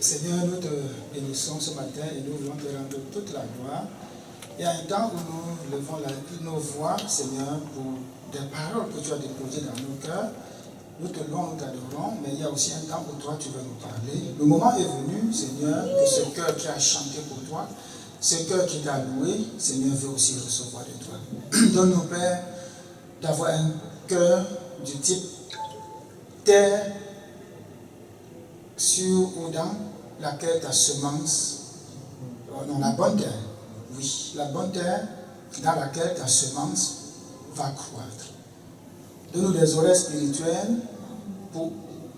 Seigneur, nous te bénissons ce matin et nous voulons te rendre toute la gloire. Il y a un temps où nous levons nos voix, Seigneur, pour des paroles que tu as déposées dans nos cœurs. Nous te louons, nous t'adorons, mais il y a aussi un temps où toi tu veux nous parler. Le moment est venu, Seigneur, que ce cœur qui a chanté pour toi, ce cœur qui t'a loué, Seigneur, veut aussi recevoir de toi. Donne-nous, Père, d'avoir un cœur du type terre sur ou dans laquelle ta semence, non, la bonne terre, oui, la bonne terre dans laquelle ta semence va croître. Donne-nous des oreilles spirituelles pour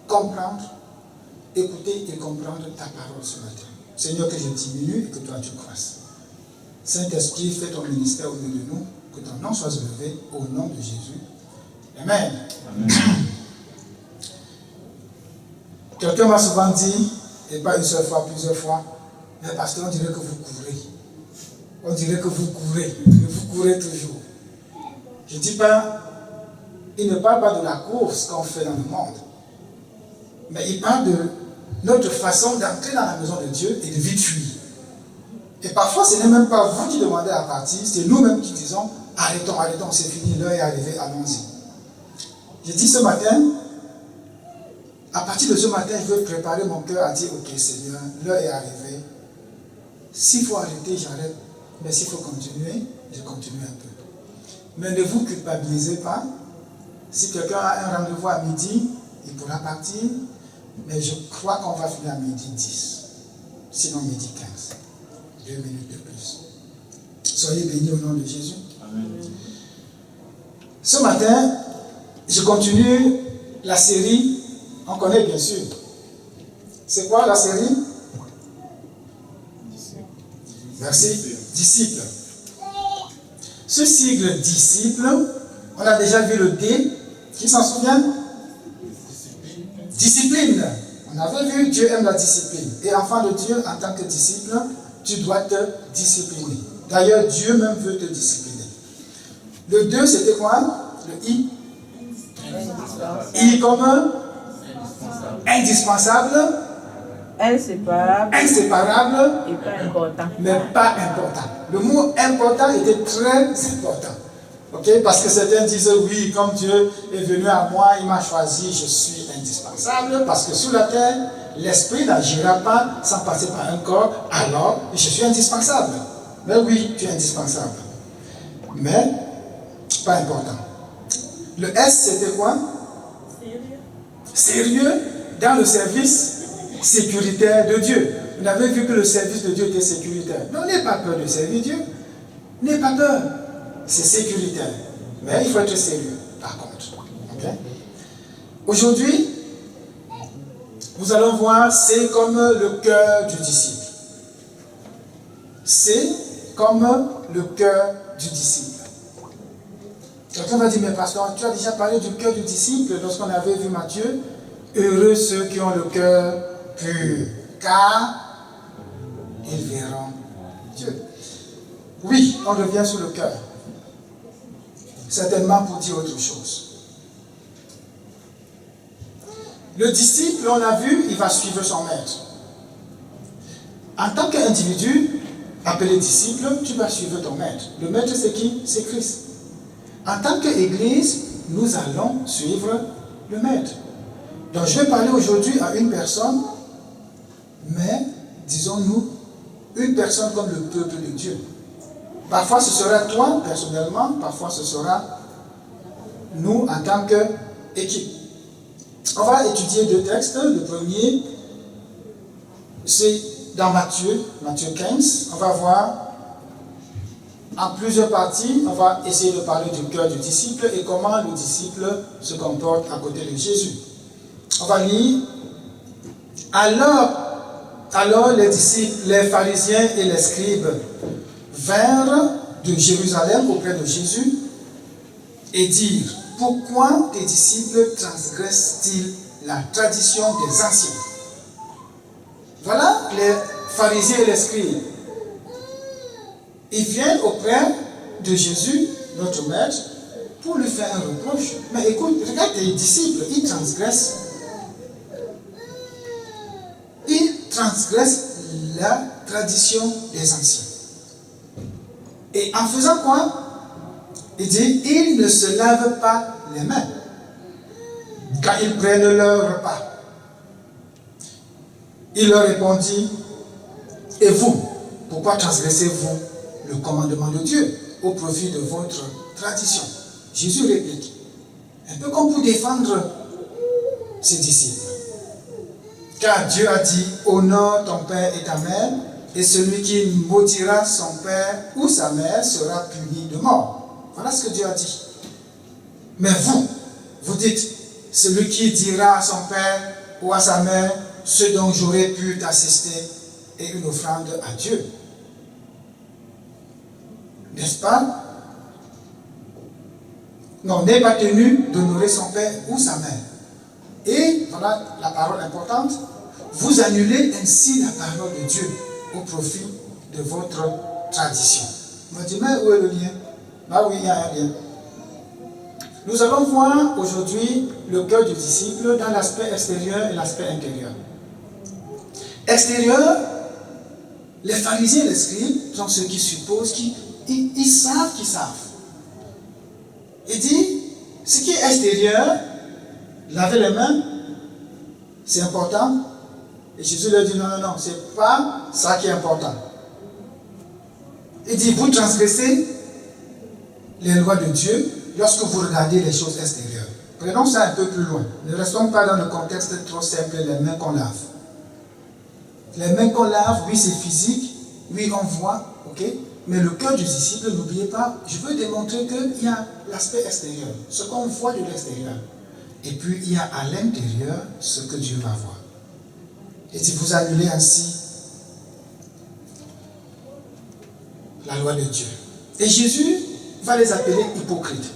comprendre, écouter et comprendre ta parole ce matin. Seigneur, que je diminue et que toi tu croisses. Saint-Esprit, fais ton ministère au milieu de nous, que ton nom soit élevé au nom de Jésus. Amen. Amen. Quelqu'un m'a souvent dit, et pas une seule fois, plusieurs fois, mais pasteur, on dirait que vous courez. On dirait que vous courez toujours. Je ne dis pas, il ne parle pas de la course qu'on fait dans le monde, mais il parle de notre façon d'entrer dans la maison de Dieu et de vite fuir. Et parfois, ce n'est même pas vous qui demandez à partir, c'est nous-mêmes qui disons, arrêtons, c'est fini, l'heure est arrivée, allons-y. Je dis ce matin, à partir de ce matin, je veux préparer mon cœur à dire, ok Seigneur, l'heure est arrivée. S'il faut arrêter, j'arrête. Mais s'il faut continuer, je continue un peu. Mais ne vous culpabilisez pas. Si quelqu'un a un rendez-vous à midi, il pourra partir. Mais je crois qu'on va finir à midi 10. Sinon midi 15. 2 minutes de plus. Soyez bénis au nom de Jésus. Amen. Ce matin, je continue la série. On connaît bien sûr. C'est quoi la série? Merci. Disciple. Ce sigle disciple, on a déjà vu le D. Qui s'en souvient? Discipline. On avait vu, Dieu aime la discipline. Et enfant de Dieu, en tant que disciple, tu dois te discipliner. D'ailleurs, Dieu même veut te discipliner. Le 2, c'était quoi? Le I. I comme indispensable. Inséparable. Et pas important. Mais pas important. Le mot important était très important. Okay? Parce que certains disent oui, comme Dieu est venu à moi, il m'a choisi, je suis indispensable. Parce que sur la terre, l'esprit n'agira pas sans passer par un corps, alors je suis indispensable. Mais oui, tu es indispensable. Mais pas important. Le S, c'était quoi? Sérieux dans le service sécuritaire de Dieu. Vous avez vu que le service de Dieu était sécuritaire. Non, n'aie pas peur de servir Dieu. N'aie pas peur. C'est sécuritaire. Mais il faut être sérieux, par contre. Okay? Aujourd'hui, nous allons voir C comme le cœur du disciple. C comme le cœur du disciple. Quelqu'un va dire, mais pasteur, tu as déjà parlé du cœur du disciple lorsqu'on avait vu Matthieu. Heureux ceux qui ont le cœur pur, car ils verront Dieu. Oui, on revient sur le cœur. Certainement pour dire autre chose. Le disciple, on a vu, il va suivre son maître. En tant qu'individu, appelé disciple, tu vas suivre ton maître. Le maître, c'est qui? C'est Christ. En tant qu'Église, nous allons suivre le maître. Donc je vais parler aujourd'hui à une personne, mais disons-nous, une personne comme le peuple de Dieu. Parfois ce sera toi personnellement, parfois ce sera nous en tant qu'équipe. On va étudier deux textes. Le premier, c'est dans Matthieu 15. On va voir en plusieurs parties, on va essayer de parler du cœur du disciple et comment le disciple se comporte à côté de Jésus. On va lire. Alors les disciples, les pharisiens et les scribes vinrent de Jérusalem auprès de Jésus et dirent, pourquoi tes disciples transgressent-ils la tradition des anciens? Voilà les pharisiens et les scribes. Ils viennent auprès de Jésus, notre maître, pour lui faire un reproche. Mais écoute, regarde tes disciples, ils transgressent transgresse la tradition des anciens. Et en faisant quoi? Il dit, ils ne se lavent pas les mains quand ils prennent leur repas. Il leur répondit, et vous, pourquoi transgressez-vous le commandement de Dieu au profit de votre tradition? Jésus réplique, un peu comme pour défendre ses disciples. Car Dieu a dit, honore ton père et ta mère, et celui qui maudira son père ou sa mère sera puni de mort. Voilà ce que Dieu a dit. Mais vous dites, celui qui dira à son père ou à sa mère, ce dont j'aurais pu t'assister est une offrande à Dieu. N'est-ce pas? Non, n'est pas tenu d'honorer son père ou sa mère. Et, voilà la parole importante, vous annulez ainsi la parole de Dieu au profit de votre tradition. On me dit, mais où est le lien? Bah oui, il y a un lien. Nous allons voir aujourd'hui le cœur du disciple dans l'aspect extérieur et l'aspect intérieur. Extérieur, les pharisiens et les scribes sont ceux qui supposent qu'ils savent qu'ils savent. Il dit, ce qui est extérieur, laver les mains, c'est important. Et Jésus leur dit, non, c'est pas ça qui est important. Il dit, vous transgressez les lois de Dieu lorsque vous regardez les choses extérieures. Prenons ça un peu plus loin. Ne restons pas dans le contexte trop simple, les mains qu'on lave. Les mains qu'on lave, oui, c'est physique, oui, on voit, ok? Mais le cœur du disciple, n'oubliez pas, je veux démontrer qu'il y a l'aspect extérieur, ce qu'on voit de l'extérieur. Et puis, il y a à l'intérieur ce que Dieu va voir. Et si vous annulez ainsi la loi de Dieu. Et Jésus va les appeler hypocrites.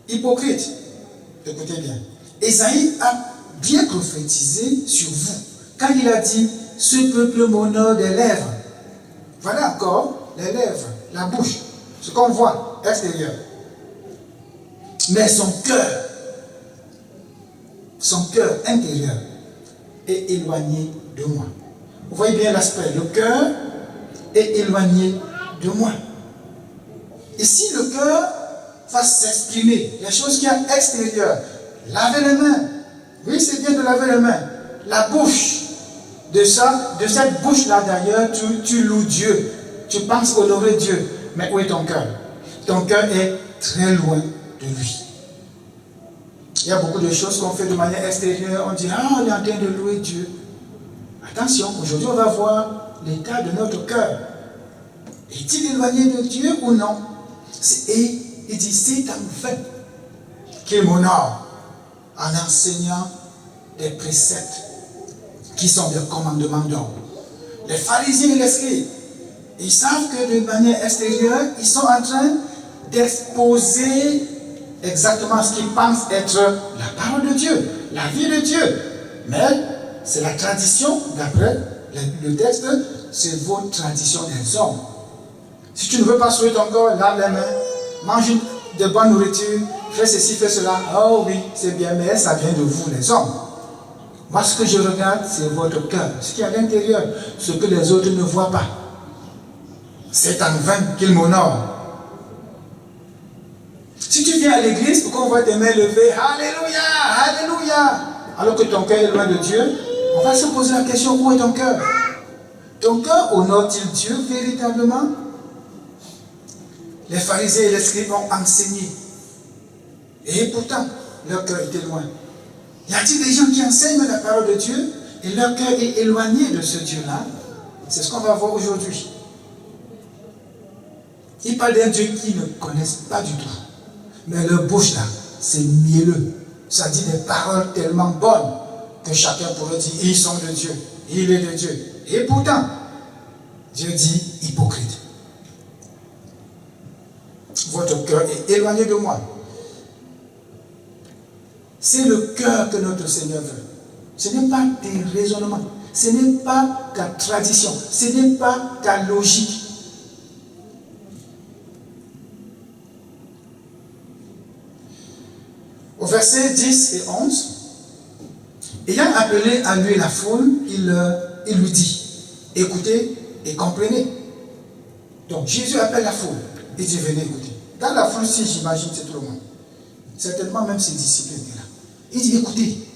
Hypocrites, écoutez bien. Ésaïe a bien prophétisé sur vous quand il a dit, ce peuple m'honore des lèvres. Voilà encore les lèvres, la bouche, ce qu'on voit extérieur. Mais son cœur intérieur est éloigné de moi. Vous voyez bien l'aspect, le cœur est éloigné de moi. Et si le cœur va s'exprimer, les choses qui sont extérieures, laver les mains, oui c'est bien de laver les mains, la bouche, de cette bouche-là d'ailleurs, tu loues Dieu, tu penses honorer Dieu, mais où est ton cœur? Ton cœur est très loin de lui. Il y a beaucoup de choses qu'on fait de manière extérieure, on dit, on est en train de louer Dieu. Attention, aujourd'hui on va voir l'état de notre cœur. Est-il éloigné de Dieu ou non? Et il dit, c'est en vain qu'il m'honore en enseignant des préceptes qui sont des commandements d'homme. Les pharisiens et les scribes, ils savent que de manière extérieure, ils sont en train d'exposer exactement ce qu'ils pensent être la parole de Dieu, la vie de Dieu. Mais c'est la tradition, d'après le texte, c'est votre tradition des hommes. Si tu ne veux pas sauver ton corps, lave les mains, mange de bonne nourriture, fais ceci, fais cela. Oh oui, c'est bien, mais ça vient de vous, les hommes. Moi, ce que je regarde, c'est votre cœur, ce qui est à l'intérieur, ce que les autres ne voient pas. C'est en vain qu'ils m'honorent. Si tu viens à l'église pour qu'on voit tes mains levées, Alléluia, Alléluia, alors que ton cœur est loin de Dieu, on va se poser la question, où est ton cœur? Ton cœur honore-t-il Dieu véritablement? Les pharisiens et les scribes ont enseigné. Et pourtant, leur cœur était loin. Y a-t-il des gens qui enseignent la parole de Dieu et leur cœur est éloigné de ce Dieu-là? C'est ce qu'on va voir aujourd'hui. Ils parlent d'un Dieu qu'ils ne connaissent pas du tout. Mais leur bouche là, c'est mielleux. Ça dit des paroles tellement bonnes que chacun pourrait dire, ils sont de Dieu, il est de Dieu. Et pourtant, Dieu dit hypocrite. Votre cœur est éloigné de moi. C'est le cœur que notre Seigneur veut. Ce n'est pas tes raisonnements, ce n'est pas ta tradition, ce n'est pas ta logique. Au verset 10 et 11, ayant appelé à lui la foule, il leur il lui dit, écoutez et comprenez. Donc Jésus appelle la foule. Il dit, venez écouter. Dans la foule, si j'imagine, c'est tout le monde. Certainement même ses disciples étaient là. Il dit, écoutez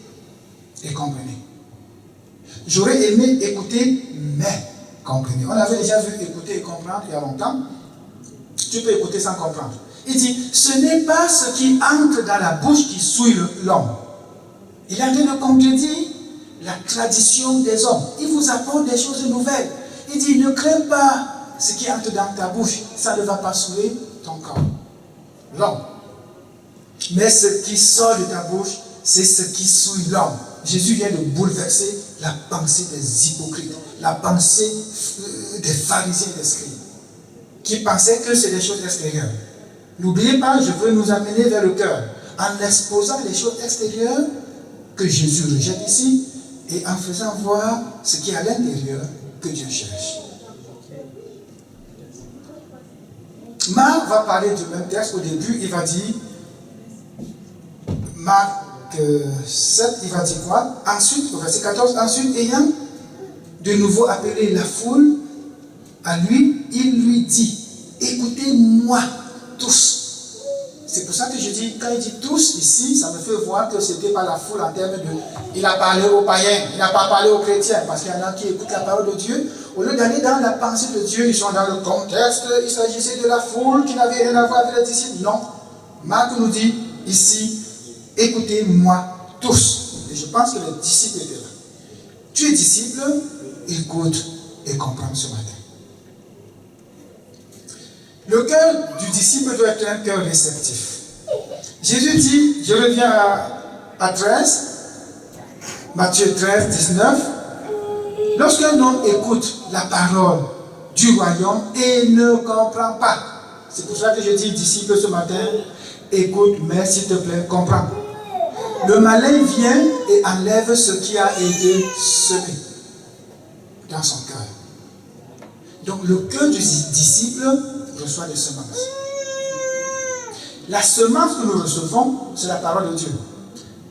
et comprenez. J'aurais aimé écouter, mais comprenez. On avait déjà vu écouter et comprendre il y a longtemps. Tu peux écouter sans comprendre. Il dit, ce n'est pas ce qui entre dans la bouche qui souille l'homme. Il est en train de contredire la tradition des hommes. Il vous apporte des choses nouvelles. Il dit, ne crains pas ce qui entre dans ta bouche. Ça ne va pas souiller ton corps. L'homme. Mais ce qui sort de ta bouche, c'est ce qui souille l'homme. Jésus vient de bouleverser la pensée des hypocrites, la pensée des pharisiens et des scribes, qui pensaient que c'est des choses extérieures. N'oubliez pas, je veux nous amener vers le cœur, en exposant les choses extérieures que Jésus rejette ici, et en faisant voir ce qui est à l'intérieur que Dieu cherche. Marc va parler du même texte. Au début, il va dire, Marc 7, il va dire quoi? Ensuite, au verset 14, ensuite, ayant de nouveau appelé la foule à lui, il lui dit, écoutez-moi tous. C'est pour ça que je dis, quand il dit tous ici, ça me fait voir que ce n'était pas la foule en termes de... Il a parlé aux païens, il n'a pas parlé aux chrétiens, parce qu'il y en a qui écoutent la parole de Dieu. Au lieu d'aller dans la pensée de Dieu, ils sont dans le contexte, il s'agissait de la foule qui n'avait rien à voir avec les disciples. Non. Marc nous dit ici, écoutez-moi tous. Et je pense que les disciples étaient là. Tu es disciple, écoute et comprends ce matin. Le cœur du disciple doit être un cœur réceptif. Jésus dit, je reviens à 13, Matthieu 13, 19. Lorsqu'un homme écoute la parole du royaume et ne comprend pas, c'est pour ça que je dis, disciple ce matin, écoute, mais s'il te plaît, comprends. Le malin vient et enlève ce qui a été semé dans son cœur. Donc le cœur du disciple reçoit des semences. La semence que nous recevons, c'est la parole de Dieu.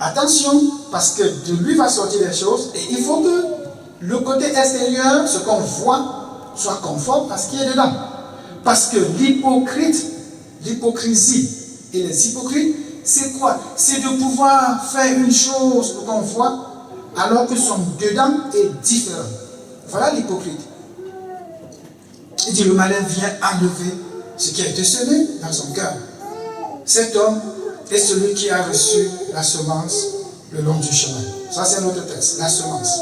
Attention, parce que de lui va sortir des choses et il faut que le côté extérieur, ce qu'on voit, soit conforme à ce qui est dedans. Parce que l'hypocrisie et les hypocrites, c'est quoi? C'est de pouvoir faire une chose qu'on voit alors que son dedans est différent. Voilà l'hypocrite. Il dit, le malin vient enlever ce qui a été semé dans son cœur. Cet homme est celui qui a reçu la semence le long du chemin. Ça, c'est un autre texte, la semence.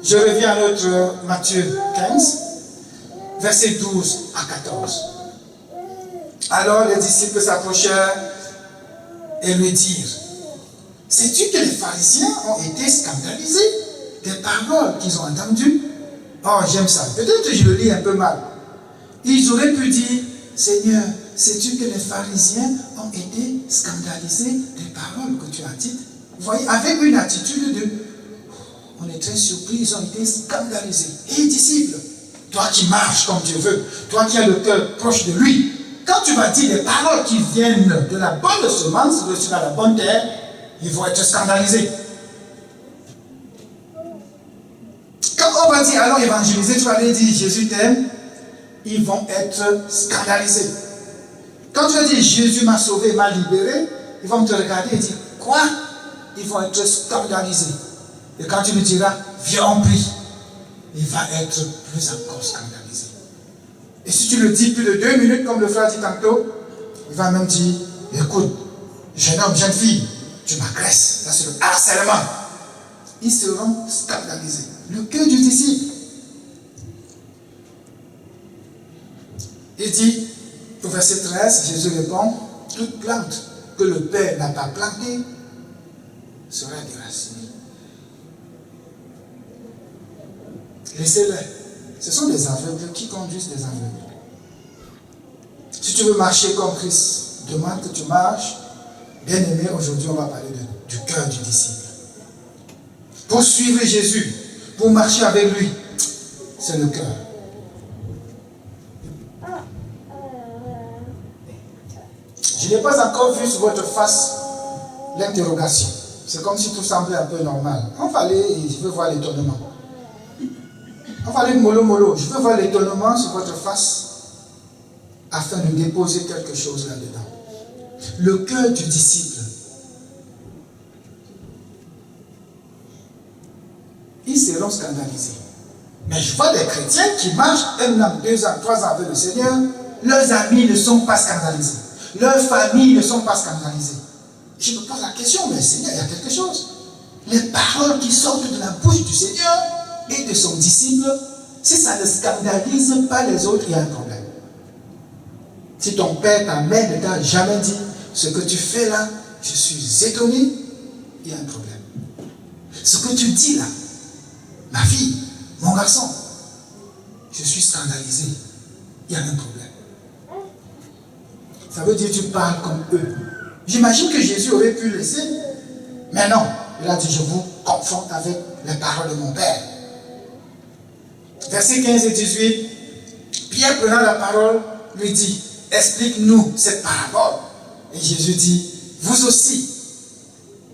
Je reviens à notre Matthieu 15, versets 12 à 14. Alors les disciples s'approchèrent et lui dirent, sais-tu que les pharisiens ont été scandalisés des paroles qu'ils ont entendues? Oh, j'aime ça. Peut-être que je le lis un peu mal. Ils auraient pu dire, Seigneur, sais-tu que les pharisiens ont été scandalisés des paroles que tu as dites? Vous voyez, avec une attitude de, on est très surpris, ils ont été scandalisés. Et disciples, toi qui marches comme Dieu veut, toi qui as le cœur proche de lui, quand tu vas dire des paroles qui viennent de la bonne semence, reçues dans la bonne terre, ils vont être scandalisés. Quand on va dire, allons évangéliser, tu vas aller dire, Jésus t'aime, ils vont être scandalisés. Quand tu vas dire, Jésus m'a sauvé, m'a libéré, ils vont te regarder et dire, quoi? Ils vont être scandalisés. Et quand tu lui diras, viens on prie, il va être plus encore scandalisé. Et si tu le dis plus de 2 minutes, comme le frère dit tantôt, il va même dire, écoute, jeune homme, jeune fille, tu m'agresses. Là, c'est le harcèlement. Ils seront scandalisés. Le cœur du disciple. Il dit, au verset 13, Jésus répond, toute plante que le Père n'a pas plantée sera déracinée. Laissez-les. Ce sont des aveugles qui conduisent des aveugles. Si tu veux marcher comme Christ, demande que tu marches. Bien aimé, aujourd'hui on va parler du cœur du disciple. Pour suivre Jésus, pour marcher avec lui, c'est le cœur. Je n'ai pas encore vu sur votre face l'interrogation. C'est comme si tout semblait un peu normal. On va aller et je veux voir l'étonnement. On va aller mollo mollo. Je veux voir l'étonnement sur votre face afin de déposer quelque chose là-dedans. Le cœur du disciple. Ils seront scandalisés. Mais je vois des chrétiens qui marchent 1 an, 2 ans, 3 ans avec le Seigneur. Leurs amis ne sont pas scandalisés. Leurs familles ne sont pas scandalisées. Je me pose la question, mais Seigneur, il y a quelque chose. Les paroles qui sortent de la bouche du Seigneur et de son disciple, si ça ne scandalise pas les autres, il y a un problème. Si ton père, ta mère ne t'a jamais dit ce que tu fais là, je suis étonné, il y a un problème. Ce que tu dis là, ma fille, mon garçon, je suis scandalisé, il y a un problème. Ça veut dire que tu parles comme eux. J'imagine que Jésus aurait pu laisser, mais non, il a dit je vous confronte avec les paroles de mon Père. Versets 15 et 18, Pierre prenant la parole lui dit, explique-nous cette parabole. Et Jésus dit, vous aussi,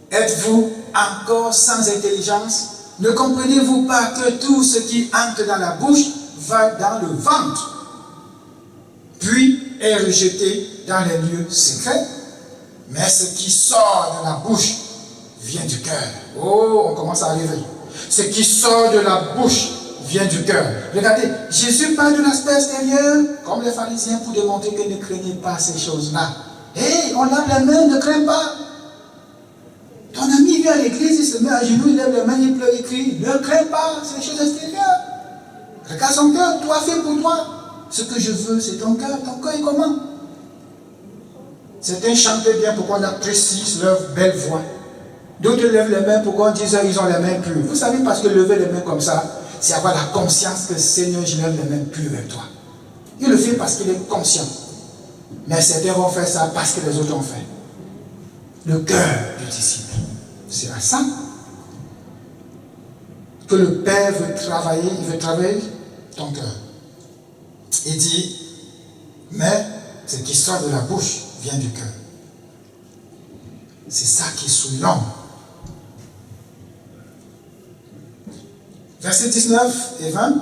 êtes-vous encore sans intelligence? Ne comprenez-vous pas que tout ce qui entre dans la bouche va dans le ventre, puis est rejeté dans les lieux secrets? Mais ce qui sort de la bouche vient du cœur. Oh, on commence à arriver. Ce qui sort de la bouche vient du cœur. Regardez, Jésus parle de l'aspect extérieur, comme les pharisiens, pour démontrer que ne craignez pas ces choses-là. Hé, on lave les mains, ne crains pas. Ton ami vient à l'église, il se met à genoux, il lève les mains, il pleure, il crie. Ne crains pas, c'est les choses extérieures. Regarde son cœur, toi fais pour toi. Ce que je veux, c'est ton cœur. Ton cœur est comment? Certains chantaient bien pourquoi on apprécie leur belle voix. D'autres lèvent les mains pourquoi on dit qu'ils ont les mains pures. Vous savez, parce que lever les mains comme ça, c'est avoir la conscience que Seigneur, je lève les mains pures avec toi. Il le fait parce qu'il est conscient. Mais certains vont faire ça parce que les autres ont fait. Le cœur du disciple. C'est à ça que le Père veut travailler. Il veut travailler ton cœur. Il dit, mais ce qui sort de la bouche vient du cœur. C'est ça qui souille l'homme. Versets 19 et 20.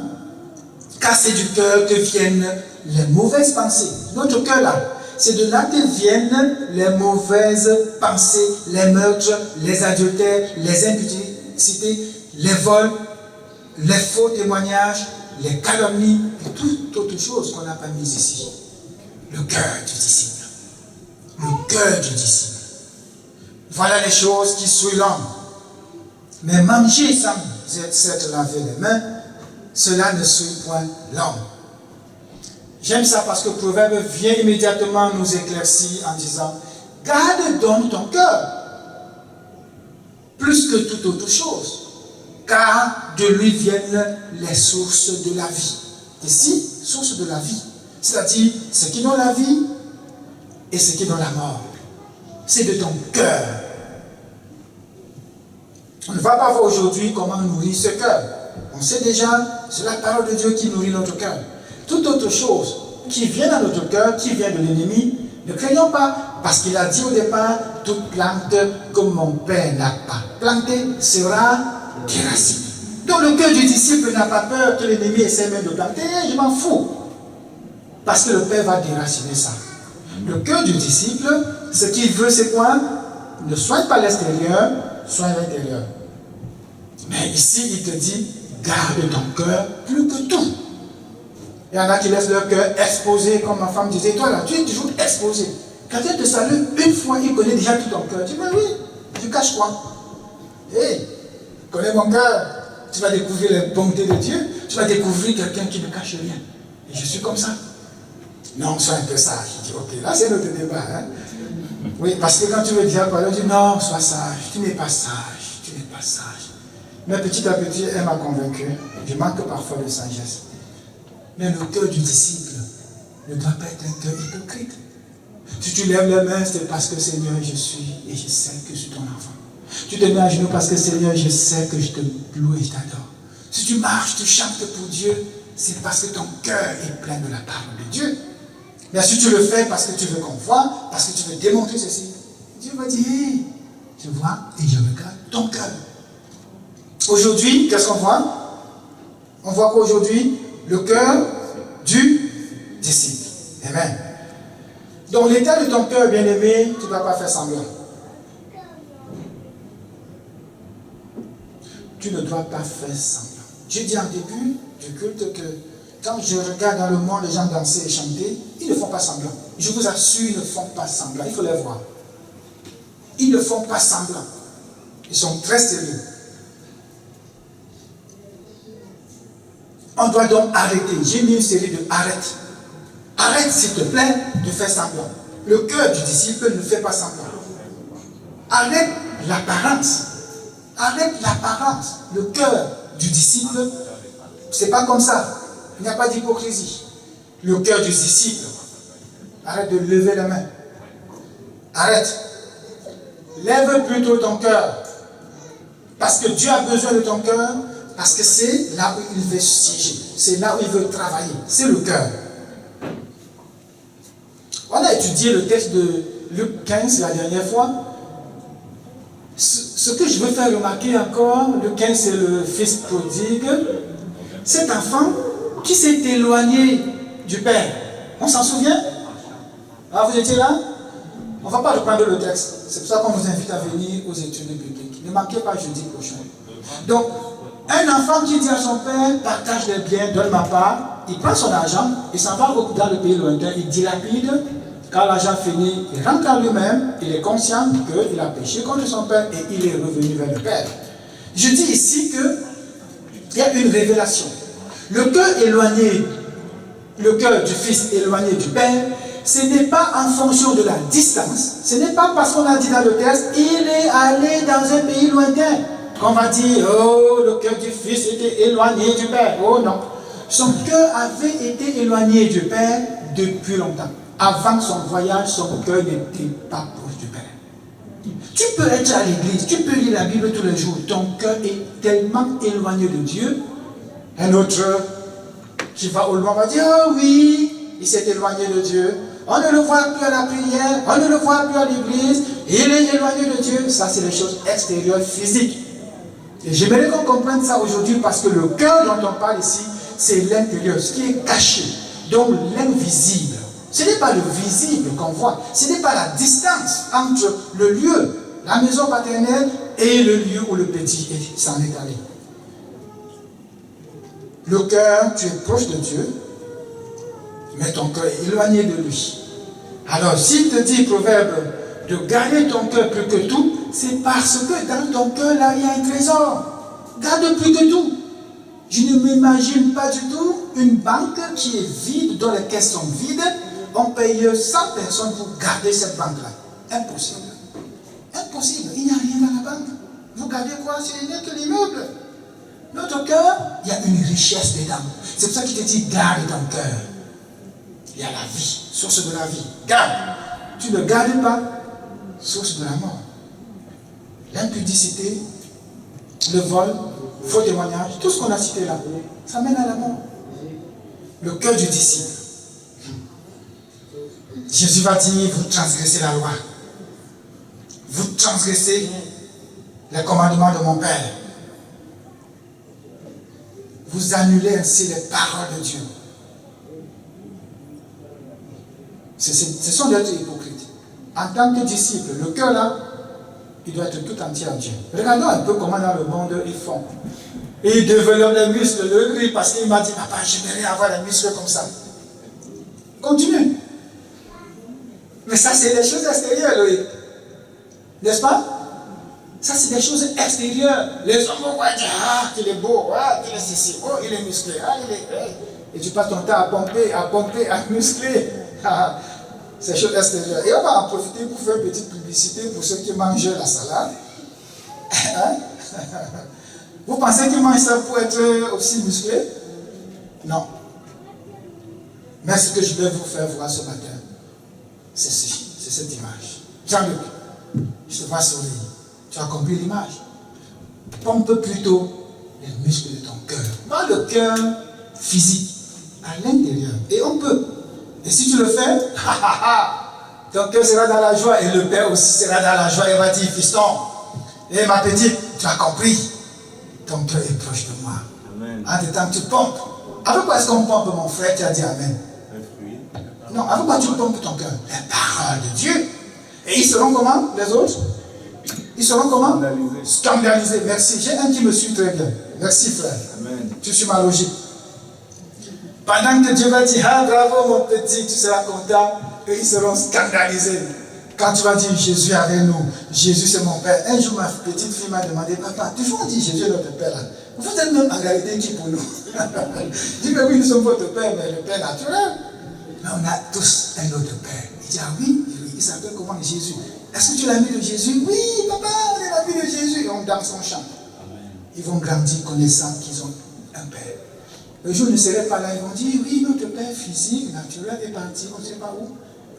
Car c'est du cœur que viennent les mauvaises pensées. Notre cœur là, c'est de là que viennent les mauvaises pensées, les meurtres, les adultères, les impudicités, les vols, les faux témoignages, les calomnies et toute autre chose qu'on n'a pas mise ici. Le cœur du disciple. Le cœur du disciple. Voilà les choses qui souillent l'homme. Mais manger sans s'être lavé les mains, cela ne souille point l'homme. J'aime ça parce que le proverbe vient immédiatement nous éclaircir en disant, garde donc ton cœur, plus que toute autre chose, car de lui viennent les sources de la vie. Ici, source de la vie, c'est-à-dire ce qui donne la vie et ce qui donne la mort. C'est de ton cœur. On ne va pas voir aujourd'hui comment nourrir ce cœur. On sait déjà, c'est la parole de Dieu qui nourrit notre cœur. Toute autre chose qui vient dans notre cœur, qui vient de l'ennemi, ne craignons pas, parce qu'il a dit au départ, toute plante que mon Père n'a pas plantée sera déracinée. Donc le cœur du disciple n'a pas peur que l'ennemi essaie même de planter, je m'en fous. Parce que le Père va déraciner ça. Le cœur du disciple, ce qu'il veut, c'est quoi? Ne soigne pas l'extérieur, soigne l'intérieur. Mais ici, il te dit, garde ton cœur plus que tout. Il y en a qui laissent leur cœur exposé, comme ma femme disait, toi là, tu es toujours exposé. Quand Dieu te salue une fois, il connaît déjà tout ton cœur. Tu dis, mais oui, tu caches quoi? Hé, connais mon cœur. Tu vas découvrir les bontés de Dieu. Tu vas découvrir quelqu'un qui ne cache rien. Et je suis comme ça. Non, sois un peu sage. Je dis, ok, là c'est notre débat. Hein? Oui, parce que quand tu veux dire quoi, on dit, non, sois sage. Tu n'es pas sage. Tu n'es pas sage. Mais petit à petit, elle m'a convaincu. Je manque parfois de sagesse. Mais le cœur du disciple ne doit pas être un cœur hypocrite. Si tu lèves les mains, c'est parce que Seigneur, je suis et je sais que je suis ton enfant. Tu te mets à genoux parce que Seigneur, je sais que je te loue et je t'adore. Si tu marches, tu chantes pour Dieu, c'est parce que ton cœur est plein de la parole de Dieu. Mais si tu le fais parce que tu veux qu'on voit, parce que tu veux démontrer ceci, Dieu va dire, hey, je vois et je regarde ton cœur. Aujourd'hui, qu'est-ce qu'on voit? On voit qu'aujourd'hui, le cœur du disciple. Amen. Donc l'état de ton cœur, bien-aimé, tu ne vas pas faire semblant. Tu ne dois pas faire semblant. J'ai dit en début du culte que quand je regarde dans le monde les gens danser et chanter, ils ne font pas semblant. Je vous assure, ils ne font pas semblant. Il faut les voir. Ils ne font pas semblant. Ils sont très sérieux. On doit donc arrêter. J'ai mis une série de arrête. Arrête, s'il te plaît, de faire semblant. Le cœur du disciple ne fait pas semblant. Arrête l'apparence. Arrête l'apparence. Le cœur du disciple, c'est pas comme ça. Il n'y a pas d'hypocrisie. Le cœur du disciple. Arrête de lever la main. Arrête. Lève plutôt ton cœur. Parce que Dieu a besoin de ton cœur. Parce que c'est là où il veut siéger. C'est là où il veut travailler. C'est le cœur. On a étudié le texte de Luc 15 la dernière fois. Ce que je veux faire remarquer encore, Luc 15, c'est le fils prodigue. Cet enfant qui s'est éloigné du Père. On s'en souvient? Ah, vous étiez là? On ne va pas reprendre le texte. C'est pour ça qu'on vous invite à venir aux études bibliques. Ne manquez pas jeudi prochain. Donc, un enfant qui dit à son père, partage les biens, donne ma part, il prend son argent, il s'en va dans le pays lointain, il dilapide. Quand l'argent finit, il rentre à lui-même, il est conscient qu'il a péché contre son père et il est revenu vers le Père. Je dis ici qu'il y a une révélation. Le cœur éloigné, le cœur du fils éloigné du Père, ce n'est pas en fonction de la distance, ce n'est pas parce qu'on a dit dans le texte, il est allé dans un pays lointain, qu'on va dire, oh, le cœur du fils était éloigné du Père. Oh non. Son cœur avait été éloigné du Père depuis longtemps. Avant son voyage, son cœur n'était pas proche du Père. Tu peux être à l'église, tu peux lire la Bible tous les jours, ton cœur est tellement éloigné de Dieu. Un autre qui va au loin va dire, oh oui, il s'est éloigné de Dieu. On ne le voit plus à la prière, on ne le voit plus à l'église, il est éloigné de Dieu. Ça, c'est les choses extérieures, physiques. Et j'aimerais qu'on comprenne ça aujourd'hui parce que le cœur dont on parle ici, c'est l'intérieur, ce qui est caché, donc l'invisible. Ce n'est pas le visible qu'on voit, ce n'est pas la distance entre le lieu, la maison paternelle, et le lieu où le petit s'en est allé. Le cœur, tu es proche de Dieu, mais ton cœur est éloigné de lui. Alors, s'il te dit, Proverbe, de garder ton cœur plus que tout, c'est parce que dans ton cœur, là, il y a un trésor. Garde plus que tout. Je ne m'imagine pas du tout une banque qui est vide, dont les caisses sont vides. On paye 100 personnes pour garder cette banque-là. Impossible. Impossible. Il n'y a rien dans la banque. Vous gardez quoi? Ce n'est que l'immeuble. Notre cœur, il y a une richesse dedans. C'est pour ça qu'il te dit, garde ton cœur. Il y a la vie, source de la vie. Garde. Tu ne gardes pas, source de la mort. L'impudicité, le vol, faux témoignage, tout ce qu'on a cité là, ça mène à la mort. Le cœur du disciple. Jésus va dire, vous transgressez la loi. Vous transgressez les commandements de mon Père. Vous annulez ainsi les paroles de Dieu. Ce sont des êtres hypocrites. En tant que disciple, le cœur là, il doit être tout entier à Dieu. Regardons un peu comment dans le monde ils font. Et ils développent les muscles, le riz, parce qu'il m'a dit, papa, j'aimerais avoir les muscles comme ça. Continue. Mais ça, c'est des choses extérieures, Loïc. N'est-ce pas? Ça, c'est des choses extérieures. Les hommes vont dire, ah, il est beau, ah, il est ceci, oh, il est musclé, ah, il est... Et tu passes ton temps à pomper, à muscler. Ces choses extérieures. Et on va en profiter pour faire une petite publicité pour ceux qui mangent la salade. Hein? Vous pensez qu'ils mangent ça pour être aussi musclés? Non. Mais ce que je vais vous faire voir ce matin, c'est ceci, c'est cette image. Jean-Luc, je te vois sourire. Tu as compris l'image. Pompe plutôt les muscles de ton cœur. Pas le cœur physique, à l'intérieur. Et on peut. Et si tu le fais, ton cœur sera dans la joie et le Père aussi sera dans la joie. Il va dire, fiston, et ma petite, tu as compris. Ton cœur est proche de moi. Entre temps, tu pompes. Avec quoi est-ce qu'on pompe, mon frère? Tu as dit Amen. Non, avec quoi tu pompes ton cœur? La parole de Dieu. Et ils seront comment, les autres? Ils seront comment? Scandalisés. Merci. J'ai un qui me suit très bien. Merci, frère. Amen. Tu suis ma logique. Pendant que Dieu va dire, ah bravo mon petit, tu seras content, eux ils seront scandalisés. Quand tu vas dire Jésus est avec nous, Jésus c'est mon Père. Un jour ma petite fille m'a demandé, papa, toujours on dit Jésus est notre Père là. Vous êtes même en réalité qui pour nous? Je dis, mais oui, nous sommes votre Père, mais le Père naturel. Mais on a tous un autre Père. Il dit, ah oui, il s'appelle comment? Jésus. Est-ce que tu es l'ami de Jésus? Oui, papa, on est l'ami de Jésus. Et on danse, on chante. Ils vont grandir connaissant qu'ils ont un Père. Le jour où ne serait pas là, ils vont dire, oui, notre Père physique, naturel est parti, on ne sait pas où.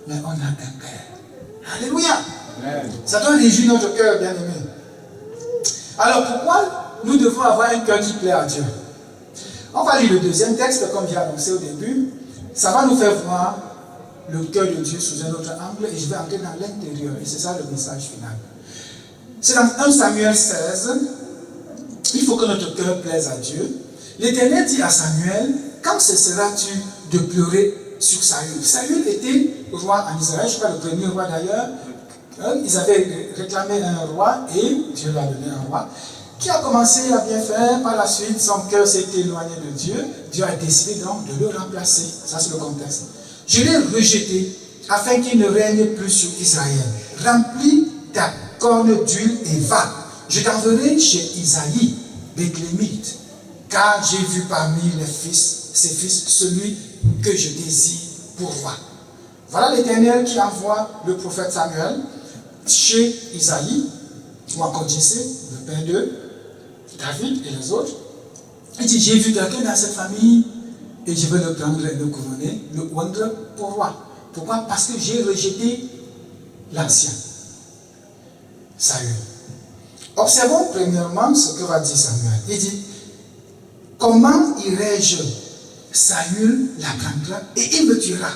Mais on a un Père. Alléluia. Amen. Ça doit réjouir notre cœur, bien-aimé. Alors pourquoi nous devons avoir un cœur qui plaît à Dieu? On va lire le deuxième texte, comme j'ai annoncé au début. Ça va nous faire voir le cœur de Dieu sous un autre angle et je vais entrer dans l'intérieur. Et c'est ça le message final. C'est dans 1 Samuel 16. Il faut que notre cœur plaise à Dieu. L'Éternel dit à Samuel, quand cesseras-tu de pleurer sur Saül? Saül était roi en Israël, je ne sais pas le premier roi d'ailleurs. Ils avaient réclamé un roi et Dieu leur a donné un roi qui a commencé à bien faire. Par la suite, son cœur s'est éloigné de Dieu. Dieu a décidé donc de le remplacer. Ça, c'est le contexte. Je l'ai rejeté afin qu'il ne règne plus sur Israël. Remplis ta corne d'huile et va. Je t'enverrai chez Isaïe, Béthlémite, car j'ai vu parmi ses fils celui que je désire pour roi. Voilà l'Éternel qui envoie le prophète Samuel chez Isaïe, ou encore Jessé, le père de David et les autres. Il dit, j'ai vu quelqu'un dans cette famille et je vais le prendre et le couronner, le oindre pour roi. Pourquoi? Parce que j'ai rejeté l'ancien, Saül. Observons premièrement ce que va dire Samuel. Il dit, comment irai-je? Saül l'apprendra et il me tuera.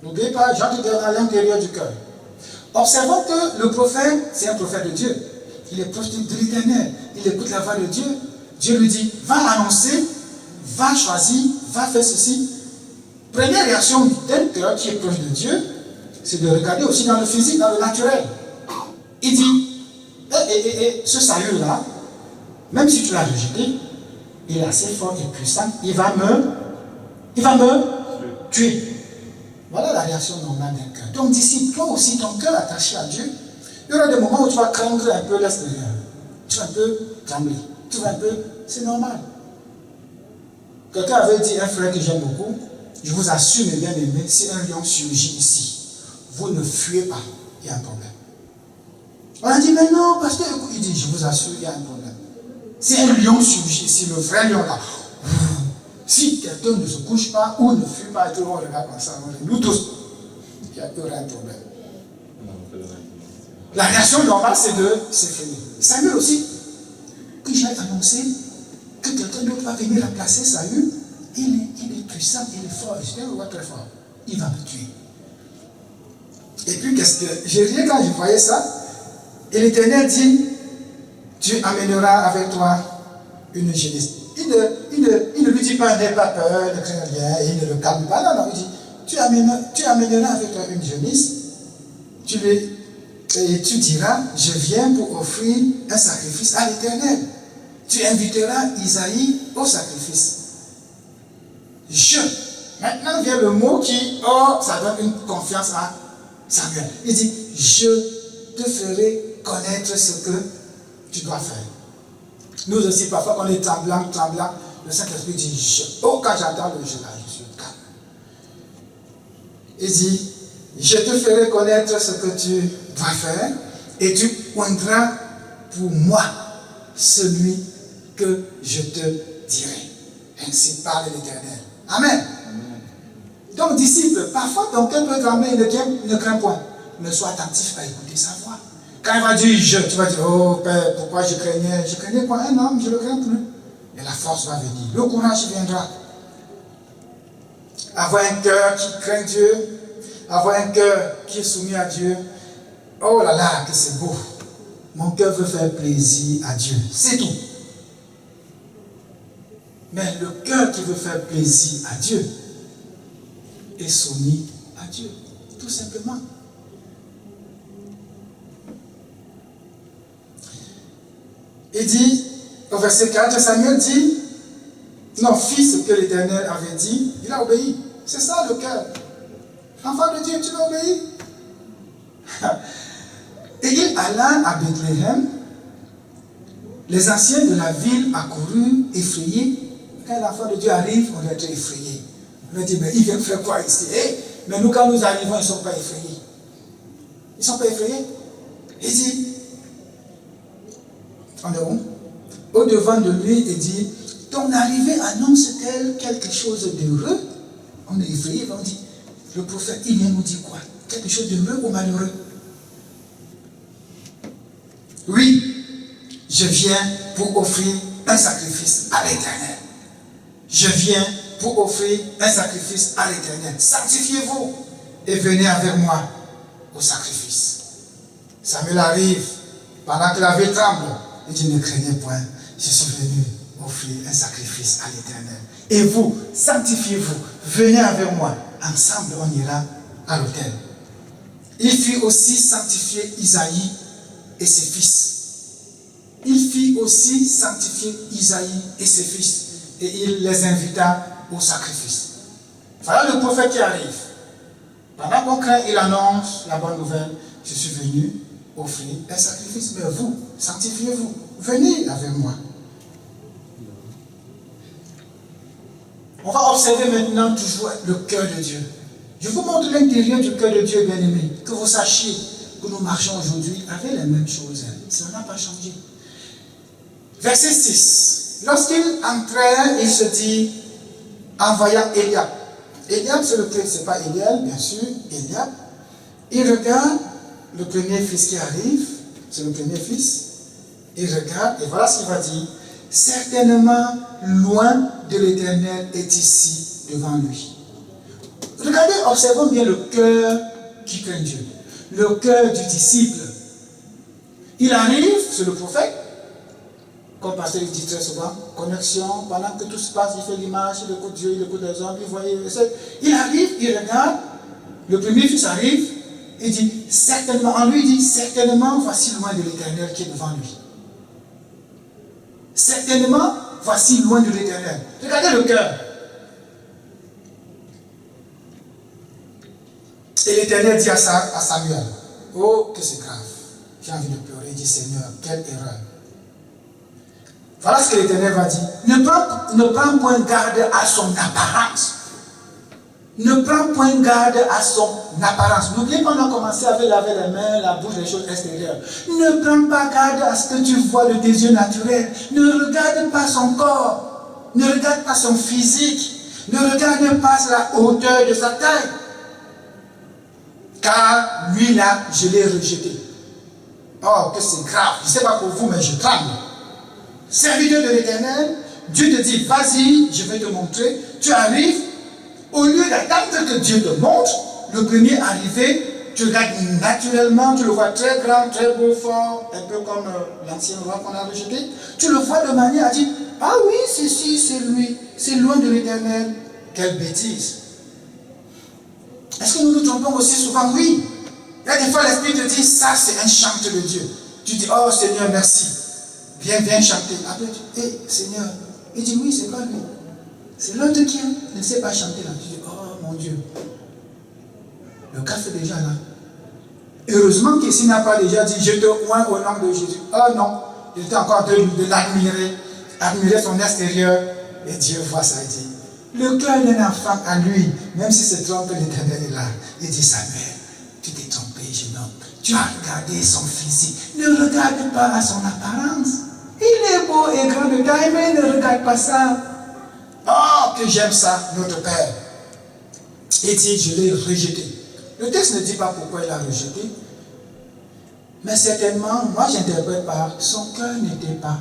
N'oubliez pas, j'entre dans l'intérieur du cœur. Observons que le prophète, c'est un prophète de Dieu. Il est proche de l'Éternel. Il écoute la voix de Dieu. Dieu lui dit, va annoncer, va choisir, va faire ceci. Première réaction d'un cœur qui est proche de Dieu, c'est de regarder aussi dans le physique, dans le naturel. Il dit, ce Saül-là, même si tu l'as rejeté, il est assez fort et puissant, il va me tuer. Voilà la réaction normale d'un cœur. Donc d'ici, toi aussi, ton cœur attaché à Dieu, il y aura des moments où tu vas craindre un peu l'extérieur. Tu vas un peu trembler. Tu vas un peu, c'est normal. Quelqu'un avait dit, un frère que j'aime beaucoup, je vous assure, mes bien-aimés, si un lion surgit ici, vous ne fuyez pas, il y a un problème. On a dit, mais non, parce que, il dit, je vous assure, il y a un problème. Si un lion surgit ici, le vrai lion là, si quelqu'un ne se couche pas ou ne fuit pas, et tout le monde regarde comme ça, nous tous, il y aura un problème. La réaction normale, c'est de s'effrayer. Samuel aussi, que j'ai annoncé que quelqu'un d'autre va venir remplacer Saül, il est puissant, il est fort, je le vois très fort, il va me tuer. Et puis, qu'est-ce que j'ai rien quand je voyais ça, et l'Éternel dit, tu amèneras avec toi une jeunesse. Il ne lui dit pas, n'aie pas peur, ne crains rien, et il ne le calme pas. Non, il dit, tu amèneras avec toi une jeunesse, et tu diras, je viens pour offrir un sacrifice à l'Éternel. Tu inviteras Isaïe au sacrifice. Je. Maintenant vient le mot qui, ça donne une confiance à Samuel. Il dit, je te ferai connaître ce que tu dois faire. Nous aussi, parfois, on est tremblant, le Saint-Esprit dit, je. Quand j'entends le je là, je suis calme. Il dit, je te ferai connaître ce que tu dois faire, et tu oindras pour moi celui que je te dirai. Ainsi parle l'Éternel. Amen. Donc, disciple, parfois ton cœur peut trembler, ne crains point. Mais sois attentif à écouter sa voix. Quand il va dire je, tu vas dire, oh Père, pourquoi je craignais quoi un homme, je ne le crains plus. Et la force va venir, le courage viendra. Avoir un cœur qui craint Dieu, avoir un cœur qui est soumis à Dieu, oh là là, que c'est beau. Mon cœur veut faire plaisir à Dieu, c'est tout. Mais le cœur qui veut faire plaisir à Dieu est soumis à Dieu, tout simplement. Il dit, au verset 4, Samuel dit, non, fit ce que l'Éternel avait dit, il a obéi. C'est ça le cœur. Enfant de Dieu, tu vas obéir. Et il alla à Bethléem. Les anciens de la ville accoururent, effrayés. Quand l'enfant de Dieu arrive, on doit être effrayé. On leur dit, mais il vient faire quoi ici? Mais nous, quand nous arrivons, ils ne sont pas effrayés. Ils ne sont pas effrayés. Il dit, on est où? Au-devant de lui, il dit, ton arrivée annonce-t-elle quelque chose d'heureux? On est effrayé, on dit, le prophète, il vient nous dire quoi? Quelque chose d'heureux ou malheureux? Oui, je viens pour offrir un sacrifice à l'Éternel. Je viens pour offrir un sacrifice à l'Éternel. Sanctifiez-vous et venez avec moi au sacrifice. Samuel arrive, pendant que la ville tremble, il dit, ne craignez point, je suis venu offrir un sacrifice à l'Éternel. Et vous, sanctifiez-vous, venez avec moi, ensemble on ira à l'autel. Il fit aussi sanctifier Isaïe et ses fils. Il fit aussi sanctifier Isaïe et ses fils. Et il les invita au sacrifice. Voilà le prophète qui arrive. Pendant qu'on craint, il annonce la bonne nouvelle. Je suis venu offrir un sacrifice. Mais vous, sanctifiez-vous. Venez avec moi. On va observer maintenant toujours le cœur de Dieu. Je vous montre l'intérieur du cœur de Dieu, bien-aimé. Que vous sachiez que nous marchons aujourd'hui avec les mêmes choses. Ça n'a pas changé. Verset 6. Lorsqu'il entrait, il se dit, en voyant Eliab. Eliab, c'est pas Eliel, bien sûr, Eliab. Il regarde le premier fils qui arrive, c'est le premier fils. Il regarde, et voilà ce qu'il va dire. Certainement, loin de l'Éternel est ici devant lui. Regardez, observons bien le cœur qui craint Dieu. Le cœur du disciple. Il arrive, c'est le prophète. Comme le pasteur dit très souvent, connexion, pendant que tout se passe, il fait l'image, il écoute Dieu, il écoute les hommes, il voit, il arrive, il regarde, le premier fils arrive, il dit, certainement, en lui il dit, certainement, voici loin de l'Éternel qui est devant lui. Certainement, voici loin de l'Éternel. Regardez le cœur. Et l'Éternel dit à Samuel, oh, que c'est grave, j'ai envie de pleurer, il dit, Seigneur, quelle erreur. Voilà ce que l'Éternel va dire. Ne prends point garde à son apparence. Ne prends point garde à son apparence. N'oubliez pas, on a commencé avec laver les mains, la bouche, les choses extérieures. Ne prends pas garde à ce que tu vois de tes yeux naturels. Ne regarde pas son corps. Ne regarde pas son physique. Ne regarde pas la hauteur de sa taille. Car lui là, je l'ai rejeté. Oh, que c'est grave. Je ne sais pas pour vous, mais je tremble. Serviteur de l'Éternel, Dieu te dit, vas-y, je vais te montrer. Tu arrives, au lieu d'attendre que Dieu te montre, le premier arrivé, tu regardes naturellement, tu le vois très grand, très beau, fort, un peu comme l'ancien roi qu'on a rejeté. Tu le vois de manière à dire, ah oui, c'est lui, c'est loin de l'Éternel. Quelle bêtise. Est-ce que nous nous trompons aussi souvent? Oui. Il y a des fois, l'Esprit te dit, ça c'est un chant de Dieu. Tu dis, oh Seigneur, merci. Viens chanter. Après, tu dis, Seigneur. Il dit, oui, c'est pas lui. C'est l'autre qui ne sait pas chanter là. Tu dis, oh mon Dieu. Le café est déjà là. Heureusement qu'ici n'a pas déjà dit, je te oins au nom de Jésus. Oh non. Il était encore de l'admirer, admirer son extérieur. Et Dieu voit ça et dit, le cœur d'un enfant à lui, même si c'est trompe, l'Éternel est là. Il dit, Samuel, tu t'es trompé, jeune homme. Tu as regardé son physique. Ne regarde pas à son apparence. Il est beau et grand de taille, mais ne regarde pas ça. Oh, que j'aime ça, notre Père. Il dit, je l'ai rejeté. Le texte ne dit pas pourquoi il l'a rejeté. Mais certainement, moi j'interprète par son cœur n'était pas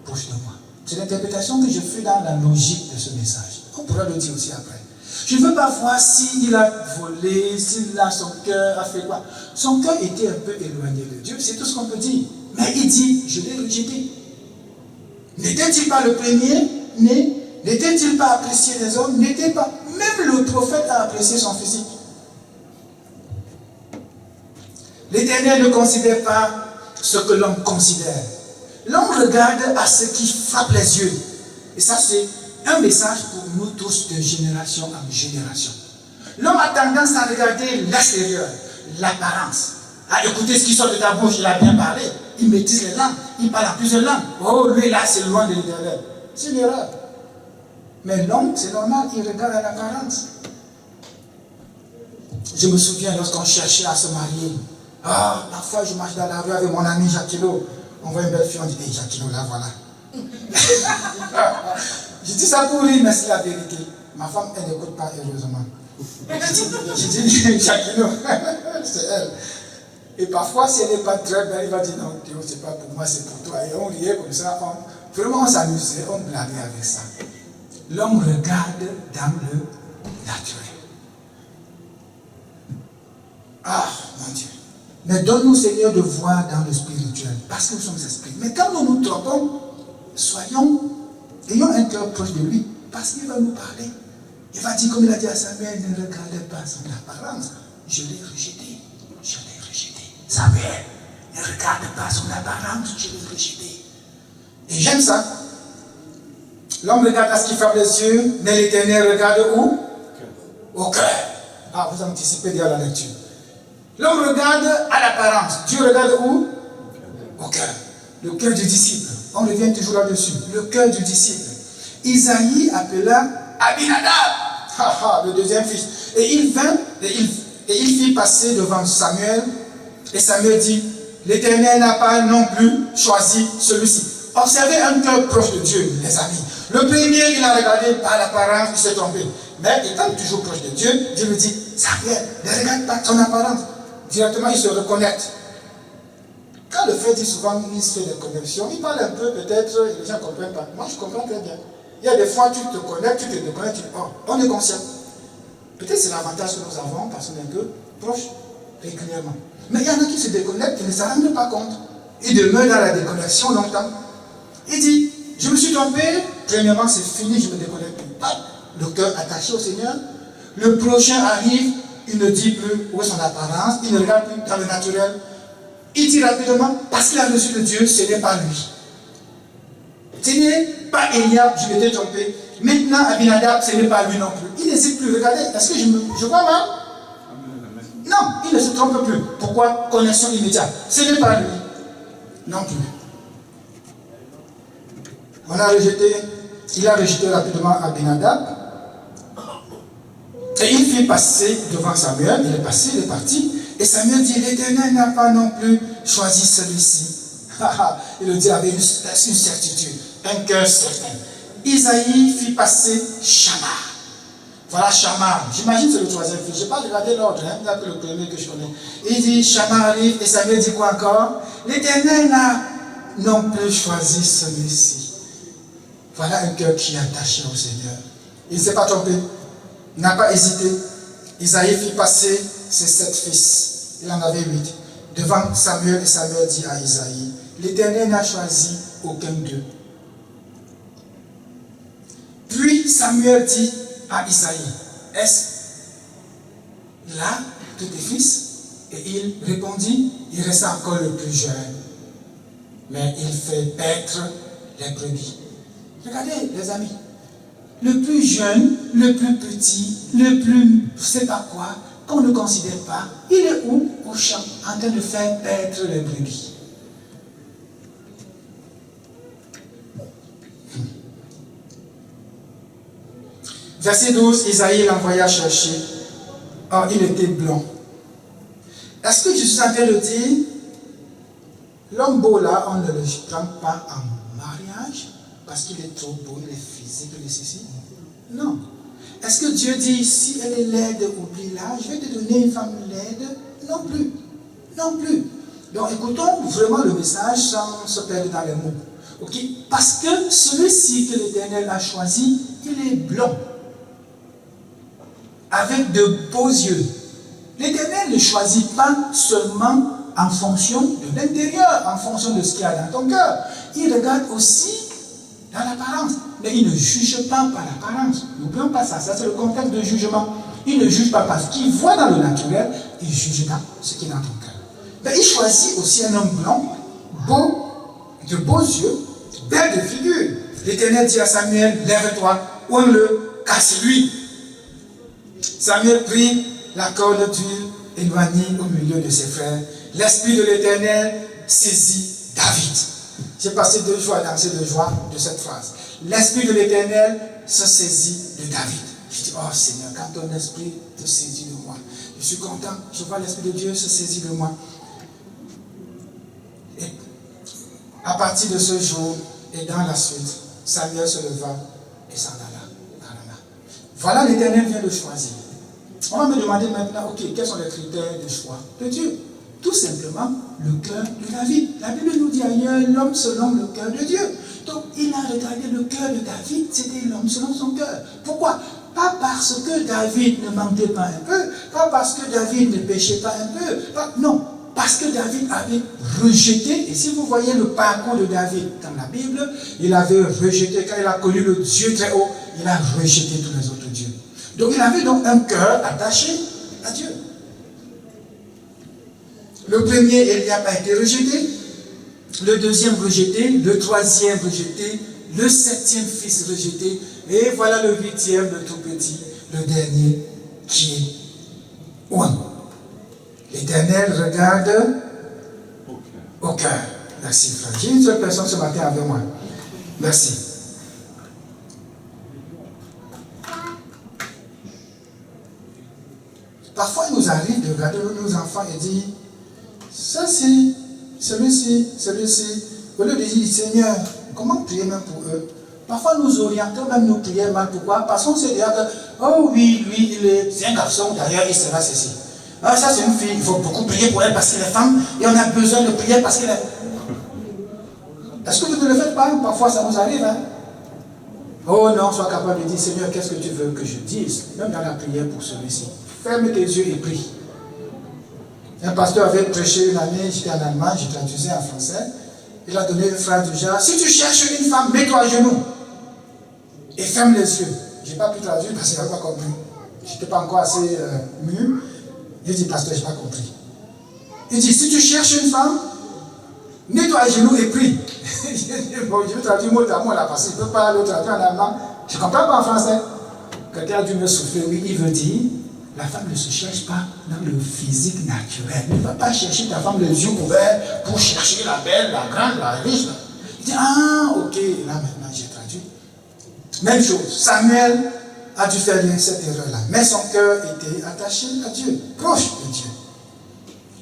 proche de moi. C'est l'interprétation que je fais dans la logique de ce message. On pourra le dire aussi après. Je ne veux pas voir s'il a volé, s'il a son cœur a fait quoi. Son cœur était un peu éloigné de Dieu, c'est tout ce qu'on peut dire. Mais il dit, je l'ai rejeté. N'était-il pas le premier? n'était-il pas apprécié des hommes? N'était pas. Même le prophète a apprécié son physique. L'Éternel ne considère pas ce que l'homme considère. L'homme regarde à ce qui frappe les yeux. Et ça, c'est un message pour nous tous de génération en génération. L'homme a tendance à regarder l'extérieur, l'apparence, à écouter ce qui sort de ta bouche. Il a bien parlé, il maîtrise les langues, il parle en plusieurs langues. Oh, lui là, c'est loin de l'Éternel. C'est une erreur. Mais l'homme, c'est normal, il regarde à l'apparence. Je me souviens lorsqu'on cherchait à se marier. Ah, parfois je marche dans la rue avec mon ami Jacquino. On voit une belle fille, on dit, hey, Jacquino, là, voilà. Je dis ça pour rire, mais c'est la vérité. Ma femme, elle n'écoute pas, heureusement. Je dis, Jacquino, c'est elle. Et parfois, si elle n'est pas très belle, elle va dire, non, Théo, c'est pas pour moi, c'est pour toi. Et on riait comme ça, vraiment on s'amusait, on blaguait avec ça. L'homme regarde dans le naturel. Ah, mon Dieu. Mais donne-nous, Seigneur, de voir dans le spirituel, parce que nous sommes esprits. Mais quand nous nous trompons, ayons un cœur proche de lui, parce qu'il va nous parler. Il va dire, comme il a dit à Samuel, ne regardez pas son apparence. Je l'ai rejeté. Je l'ai rejeté. Samuel, ne regarde pas son apparence, je l'ai rejeté. Et j'aime ça. L'homme regarde à ce qui frappe les yeux, mais l'Éternel regarde où? Au cœur. Ah, vous anticipez déjà la lecture. L'homme regarde à l'apparence. Dieu regarde où? Au cœur. Le cœur du disciple. On revient toujours là-dessus. Le cœur du disciple. Isaïe appela Abinadab, le deuxième fils. Et il vint, et il fit passer devant Samuel. Et Samuel dit, l'Éternel n'a pas non plus choisi celui-ci. Observez un cœur proche de Dieu, les amis. Le premier, il a regardé par l'apparence, il s'est trompé. Mais étant toujours proche de Dieu, Dieu lui dit, Samuel, ne regarde pas son apparence. Directement, il se reconnecte. Quand le frère dit souvent, il se fait des connexions, il parle un peu, peut-être, les gens ne comprennent pas. Moi, je comprends très bien. Il y a des fois, tu te connectes, tu te déconnectes, tu dis, oh, on est conscient. Peut-être c'est l'avantage que nous avons, parce qu'on est un peu proche régulièrement. Mais il y en a qui se déconnectent et ne s'en rendent pas compte. Ils demeurent dans la déconnexion longtemps. Il dit, je me suis trompé, premièrement, c'est fini, je me déconnecte plus. Le cœur attaché au Seigneur. Le prochain arrive, il ne dit plus où est son apparence, il ne regarde plus dans le naturel. Il dit rapidement, parce qu'il a reçu de Dieu, ce n'est pas lui. Ce n'est pas Eliab, je m'étais trompé. Maintenant, Abinadab, ce n'est pas lui non plus. Il n'hésite plus. Regardez, est-ce que je vois mal? Non, il ne se trompe plus. Pourquoi? Connexion immédiate. Ce n'est pas lui non plus. Il a rejeté rapidement Abinadab. Et il fit passer devant Samuel. Il est passé, il est parti. Et Samuel dit, l'Éternel n'a pas non plus choisi celui-ci. Il le dit avec une certitude, un cœur certain. Isaïe fit passer Shammah. Voilà Shammah. J'imagine que c'est le troisième fils. Je n'ai pas regardé l'ordre, il n'y a que le premier que je connais. Il dit, Shammah arrive, et Samuel dit quoi encore? L'Éternel n'a non plus choisi celui-ci. Voilà un cœur qui est attaché au Seigneur. Il ne s'est pas trompé. Il n'a pas hésité. Isaïe fit passer ses 7 fils. Il en avait 8. Devant Samuel, et Samuel dit à Isaïe, l'Éternel n'a choisi aucun d'eux. Puis Samuel dit à Isaïe, est-ce là tous tes fils? Et il répondit, il resta encore le plus jeune. Mais il fait paître les brebis. Regardez les amis. Le plus jeune, le plus petit, le plus, je ne sais pas quoi, qu'on ne considère pas, il est où? Au champ, en train de faire paître les brebis. Verset 12, Isaïe l'envoya chercher. Or, il était blond. Est-ce que je suis en train de dire, l'homme beau là, on ne le prend pas en mariage parce qu'il est trop beau, il est physique, il est ceci? Non. Est-ce que Dieu dit, si elle est laide, oublie-la, je vais te donner une femme laide? Non plus. Non plus. Donc écoutons vraiment le message sans se perdre dans les mots. Okay? Parce que celui-ci que l'Éternel a choisi, il est blond. Avec de beaux yeux. L'Éternel ne choisit pas seulement en fonction de l'intérieur, en fonction de ce qu'il y a dans ton cœur. Il regarde aussi dans l'apparence. Mais il ne juge pas par l'apparence. N'oublions pas ça, ça c'est le contexte de jugement. Il ne juge pas parce qu'il voit dans le naturel, il juge dans ce qui est dans ton cœur. Mais il choisit aussi un homme blanc, beau, de beaux yeux, belle de figure. L'Éternel dit à Samuel, lève-toi, ouvre-le, car c'est lui. Samuel prit la corde d'huile éloignée au milieu de ses frères. L'Esprit de l'Éternel saisit David. J'ai passé 2 jours à danser de joie de cette phrase. L'Esprit de l'Éternel se saisit de David. Je dis, oh Seigneur, quand ton esprit te saisit de moi, je suis content, je vois l'Esprit de Dieu se saisir de moi. Et à partir de ce jour et dans la suite, Samuel se leva et s'en alla. Voilà, l'Éternel vient de choisir. On va me demander maintenant, ok, quels sont les critères de choix de Dieu? Tout simplement, le cœur de David. La Bible nous dit ailleurs, l'homme selon le cœur de Dieu. Donc, il a regardé le cœur de David, c'était l'homme selon son cœur. Pourquoi? Pas parce que David ne mentait pas un peu, pas parce que David ne péchait pas un peu, non, parce que David avait rejeté, et si vous voyez le parcours de David dans la Bible, il avait rejeté, quand il a connu le Dieu très haut, il a rejeté tous les autres dieux. Donc il avait donc un cœur attaché à Dieu. Le premier, Eliab, a été rejeté, le deuxième rejeté, le troisième rejeté, le 7e fils rejeté, et voilà le 8e, le tout petit, le dernier, qui est un. L'Éternel regarde au cœur. Merci, frère. J'ai une seule personne ce matin avec moi. Merci. Parfois, il nous arrive de regarder nos enfants et dire, ça c'est celui-ci. Au lieu de dire, Seigneur, comment prier même pour eux? Parfois, nous orientons même nos prières mal. Pourquoi? Parce qu'on se dit, oh oui, lui, c'est un garçon, d'ailleurs, il sera ceci. Ah, ça c'est une fille, il faut beaucoup prier pour elle parce qu'elle est femme, et on a besoin de prier parce qu'elle est... Est-ce que vous ne le faites pas? Parfois, ça nous arrive, hein? Oh non, sois capable de dire, Seigneur, qu'est-ce que tu veux que je dise? Même dans la prière pour celui-ci. Ferme tes yeux et prie. Un pasteur avait prêché une année, j'étais en Allemagne, je traduisais en français. Il a donné une phrase du genre, si tu cherches une femme, mets-toi à genoux et ferme les yeux. Je n'ai pas pu traduire parce que je n'avais pas compris. Je n'étais pas encore assez mûr. Il dit, pasteur, je n'ai pas compris. Il dit, si tu cherches une femme, mets-toi à genoux et prie. Bon, je vais traduire mot à mot là parce que je ne peux pas le traduire en allemand. Je ne comprends pas en français. Quelqu'un a dû me souffler, oui, il veut dire, la femme ne se cherche pas dans le physique naturel. Ne va pas chercher ta femme les yeux ouverts pour chercher la belle, la grande, la riche. Il dit, ah, ok, là maintenant j'ai traduit. Même chose, Samuel a dû faire cette erreur-là. Mais son cœur était attaché à Dieu, proche de Dieu.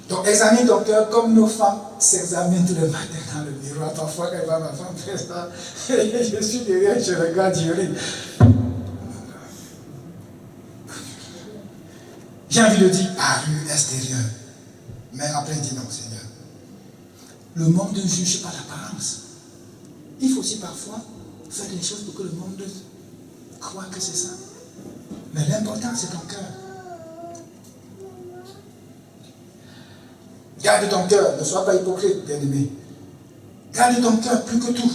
Donc examine ton cœur comme nos femmes s'examinent tous les matins dans le miroir. Parfois, quand ma femme fait ça, je suis derrière, je regarde, je ris. J'ai envie de dire parure extérieure. Mais après, il dit non, Seigneur. Le monde ne juge pas l'apparence. Il faut aussi parfois faire des choses pour que le monde croit que c'est ça. Mais l'important, c'est ton cœur. Garde ton cœur, ne sois pas hypocrite, bien-aimé. Garde ton cœur plus que tout.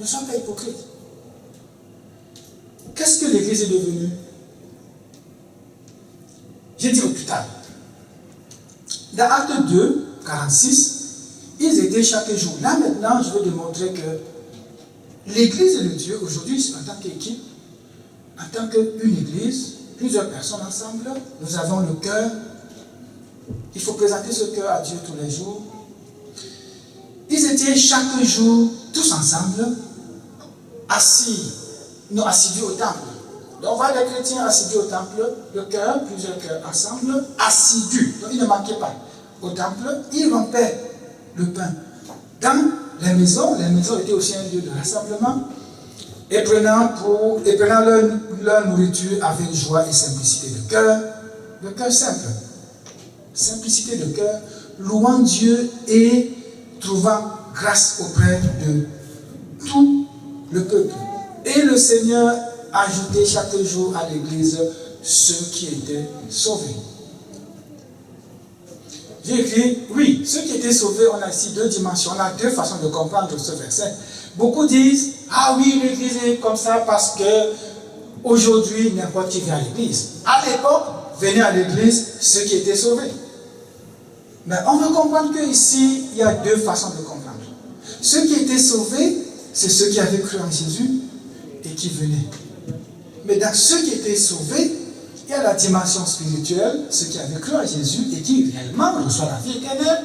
Ne sois pas hypocrite. Qu'est-ce que l'Église est devenue? J'ai dit au plus tard. Dans Acte 2, 46, ils étaient chaque jour. Là maintenant, je veux démontrer que l'Église de Dieu, aujourd'hui, en tant qu'équipe, en tant qu'une Église, plusieurs personnes ensemble, nous avons le cœur. Il faut présenter ce cœur à Dieu tous les jours. Ils étaient chaque jour, tous ensemble, assidus au temple. Donc on voit les chrétiens assidus au temple, le cœur, plusieurs cœurs ensemble, assidus. Donc ils ne manquaient pas. Au temple, ils rompaient le pain. Dans les maisons étaient aussi un lieu de rassemblement, et prenant leur nourriture avec joie et simplicité de cœur, le cœur simple. Simplicité de cœur, louant Dieu et trouvant grâce auprès de tout le peuple. Et le Seigneur ajoutait chaque jour à l'église ceux qui étaient sauvés. J'ai écrit, oui, ceux qui étaient sauvés, on a ici deux dimensions, on a deux façons de comprendre ce verset. Beaucoup disent, Ah oui, l'église est comme ça parce que aujourd'hui, n'importe qui vient à l'église. À l'époque, venaient à l'église ceux qui étaient sauvés. Mais on veut comprendre qu'ici, il y a deux façons de comprendre. Ceux qui étaient sauvés, c'est ceux qui avaient cru en Jésus et qui venaient. Mais dans ceux qui étaient sauvés, il y a la dimension spirituelle, ceux qui avaient cru en Jésus et qui réellement reçoivent la vie éternelle.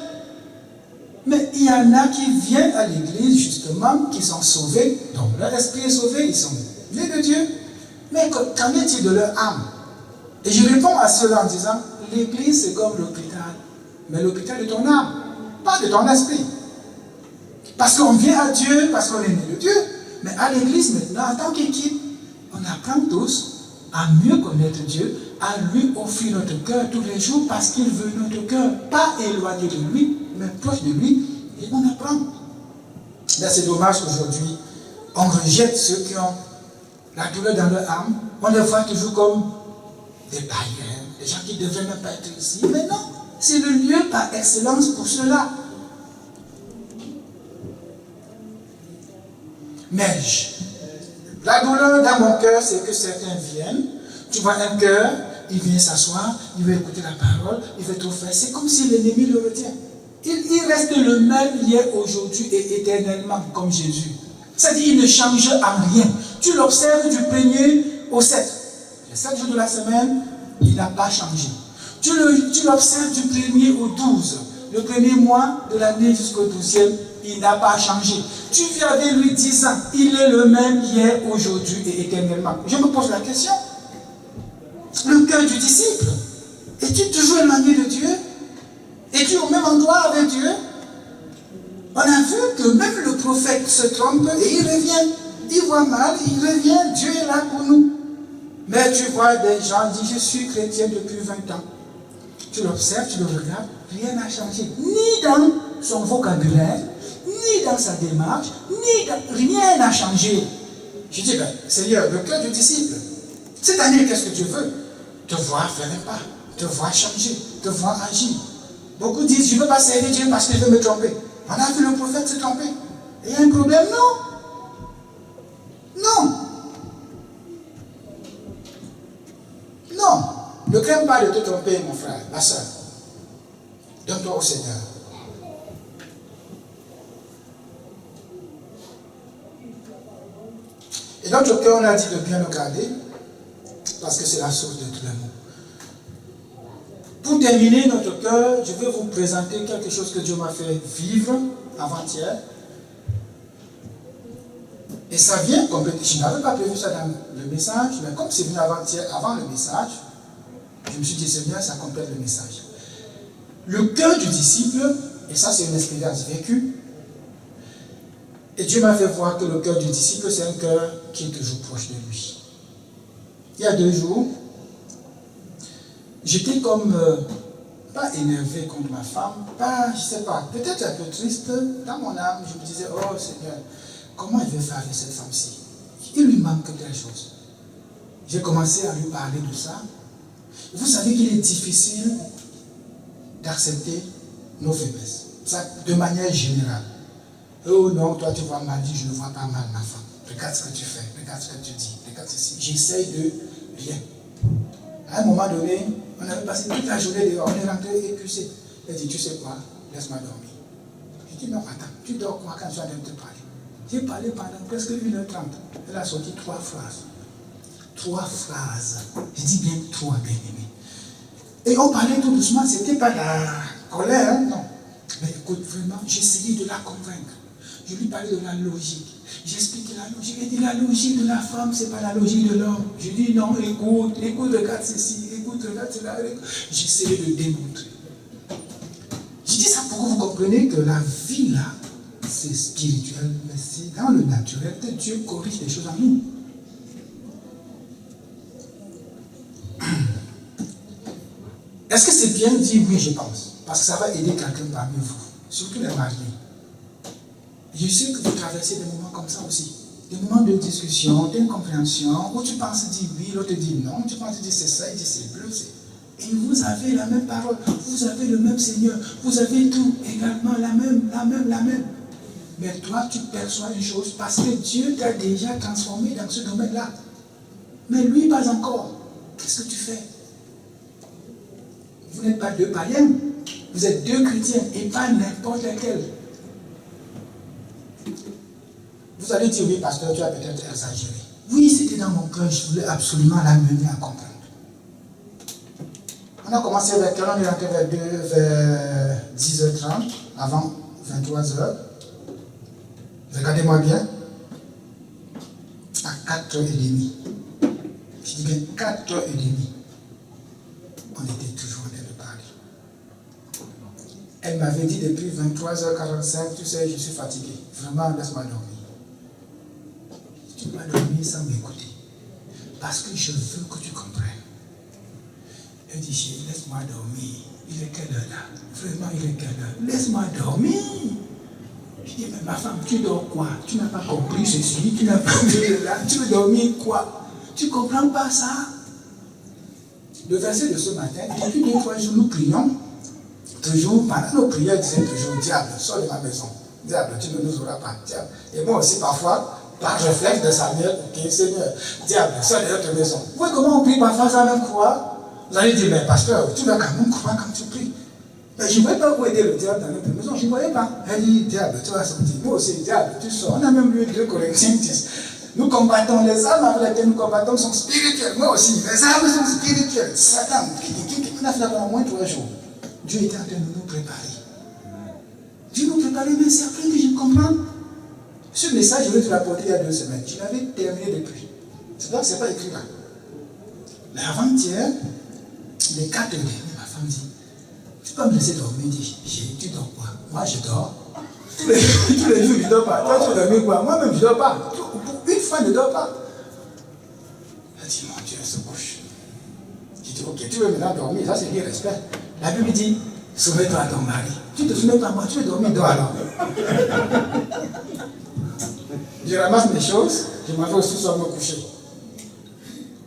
Mais il y en a qui viennent à l'église, justement, qui sont sauvés, donc leur esprit est sauvé, ils sont nés de Dieu. Mais qu'en est-il de leur âme? Et je réponds à cela en disant, l'église c'est comme l'hôpital, mais l'hôpital de ton âme, pas de ton esprit. Parce qu'on vient à Dieu, parce qu'on est né de Dieu. Mais à l'église maintenant, en tant qu'équipe, on apprend tous à mieux connaître Dieu, à lui offrir notre cœur tous les jours parce qu'il veut notre cœur, pas éloigné de lui, mais proche de lui, et on apprend. Là, c'est dommage qu'aujourd'hui, on rejette ceux qui ont la douleur dans leur âme. On les voit toujours comme des païens, des gens qui ne devraient même pas être ici. Mais non, c'est le lieu par excellence pour cela. Mais la douleur dans mon cœur, c'est que certains viennent, tu vois un cœur, il vient s'asseoir, il veut écouter la parole, il veut tout faire. C'est comme si l'ennemi le retient. Il reste le même lien aujourd'hui et éternellement comme Jésus. C'est-à-dire qu'il ne change en rien. Tu l'observes du 1er au 7. Les 7 jours de la semaine, il n'a pas changé. Tu l'observes du 1er au 12. Le premier mois de l'année jusqu'au 12e, il n'a pas changé. Tu vis avec lui 10 ans. Il est le même hier, aujourd'hui et éternellement. Je me pose la question. Le cœur du disciple, es-tu toujours éloigné de Dieu? Es-tu au même endroit avec Dieu? On a vu que même le prophète se trompe et il revient. Il voit mal, il revient. Dieu est là pour nous. Mais tu vois des gens disent, je suis chrétien depuis 20 ans. Tu l'observes, tu le regardes, rien n'a changé. Ni dans son vocabulaire, ni dans sa démarche, rien n'a changé. Je dis, ben, Seigneur, le cœur du disciple, cette année, qu'est-ce que tu veux? Te voir faire un pas, te voir changer, te voir agir. Beaucoup disent, je ne veux pas servir Dieu parce qu'il veut me tromper. On a vu le prophète se tromper. Et il y a un problème? Non. Non. Non. Ne crains pas de te tromper, mon frère, ma soeur. Donne-toi au Seigneur. Et notre cœur, on a dit de bien le garder, parce que c'est la source de tout l'amour. Pour terminer notre cœur, je vais vous présenter quelque chose que Dieu m'a fait vivre avant-hier. Et ça vient complètement. Je n'avais pas prévu ça dans le message, mais comme c'est venu avant-hier, avant le message, je me suis dit, Seigneur, ça complète le message. Le cœur du disciple, et ça c'est une expérience vécue, et Dieu m'a fait voir que le cœur du disciple, c'est un cœur qui est toujours proche de lui. Il y a 2 jours, j'étais comme, pas énervé contre ma femme, pas, je ne sais pas, peut-être un peu triste. Dans mon âme, je me disais, oh Seigneur, comment il veut faire avec cette femme-ci? Il lui manque quelque chose. J'ai commencé à lui parler de ça. Vous savez qu'il est difficile d'accepter nos faiblesses. Ça, de manière générale. Oh non, toi tu vois mal, je ne vois pas mal ma femme. Regarde ce que tu fais, regarde ce que tu dis, regarde ceci. J'essaye de rien. À un moment donné, on avait passé toute la journée dehors, on est rentré épuisé. Elle dit, tu sais quoi, laisse-moi dormir. Je dis, non, attends, tu dors quoi quand je suis en train de te parler? J'ai parlé pendant presque 1h30. Elle a sorti 3 phrases. 3 phrases. Je dis bien 3, bien aimé. Et on parlait tout doucement, c'était pas la colère, hein, non. Mais écoute, vraiment, j'essayais de la convaincre. Je lui parlais de la logique. J'expliquais la logique. Elle dit, la logique de la femme, ce n'est pas la logique de l'homme. Je dis, non, écoute, regarde ceci, écoute, regarde cela. J'essayais de démontrer. Je dis ça pour que vous compreniez que la vie, là, c'est spirituel, mais c'est dans le naturel que Dieu corrige les choses en nous. Est-ce que c'est bien dit? Oui, je pense. Parce que ça va aider quelqu'un parmi vous, surtout les mariés. Je sais que vous traversez des moments comme ça aussi. Des moments de discussion, d'incompréhension, où tu penses dire oui, l'autre dit non, tu penses dire c'est ça, il dit c'est bleu. Et vous avez la même parole, vous avez le même Seigneur, vous avez tout également la même. Mais toi, tu perçois une chose parce que Dieu t'a déjà transformé dans ce domaine-là. Mais lui, pas encore. Qu'est-ce que tu fais? Vous n'êtes pas deux païens. Vous êtes deux chrétiens et pas n'importe lequel. Vous allez dire, oui, pasteur, tu as peut-être exagéré. Oui, c'était dans mon cœur, je voulais absolument l'amener à comprendre. On a commencé vers quelle heure? On est rentré vers 10h30, avant 23h. Regardez-moi bien. À 4h30. Je dis bien 4h30. On était toujours en train de parler. Elle m'avait dit depuis 23h45, tu sais, je suis fatigué. Vraiment, laisse-moi dormir. Tu vas dormir sans m'écouter. Parce que je veux que tu comprennes. Elle dit, chérie, laisse-moi dormir. Il est quelle heure là? Vraiment, il est quelle heure? Laisse-moi dormir. Je dis, mais ma femme, tu dors quoi? Tu n'as pas compris ceci, tu n'as pas vu là. Tu veux dormir quoi? Tu ne comprends pas ça? Le verset de ce matin, depuis 2-3 jours, nous prions. Toujours, pendant nos prières, disons toujours, diable, sors de ma maison. Diable, tu ne nous auras pas. Diable. Et moi aussi, parfois, par réflexe de Samuel, ok, Seigneur, diable, sors de notre maison. Vous voyez comment on prie parfois sans même croire? Vous allez dire, mais pasteur, tu dois quand même croire quand tu pries. Mais je ne voyais pas où aider le diable dans notre maison, je ne voyais pas. Elle dit, diable, tu vas sortir. Moi aussi, diable, tu sors. On a même lu 2 Corinthiens 10. Nous combattons, les armes avec lesquelles nous combattons sont spirituelles. Moi aussi, les armes sont spirituelles. Satan, on a fait pendant moins de 3 jours. Dieu était en train de nous préparer. Dieu nous préparait, mais c'est après que je comprends. Ce message, je vais te l'apporter il y a 2 semaines. Je l'avais terminé depuis. C'est donc que ce n'est pas écrit là. Mais avant-hier, les 4h30, ma femme dit, tu peux me laisser dormir? Dit, chérie, tu dors quoi? Moi, je dors. Tous les jours, je ne dors pas. Toi, tu veux dormir quoi? Moi-même, je ne dors pas. Une fois, je ne dors pas. Elle dit, mon Dieu, elle se couche. Je dis, ok, tu veux maintenant dormir? Ça, c'est bien respect. La Bible dit, soumets-toi à ton mari. Tu te soumets pas à moi, tu veux dormir, dors alors. Je ramasse mes choses, je m'en vais aussi soir me coucher.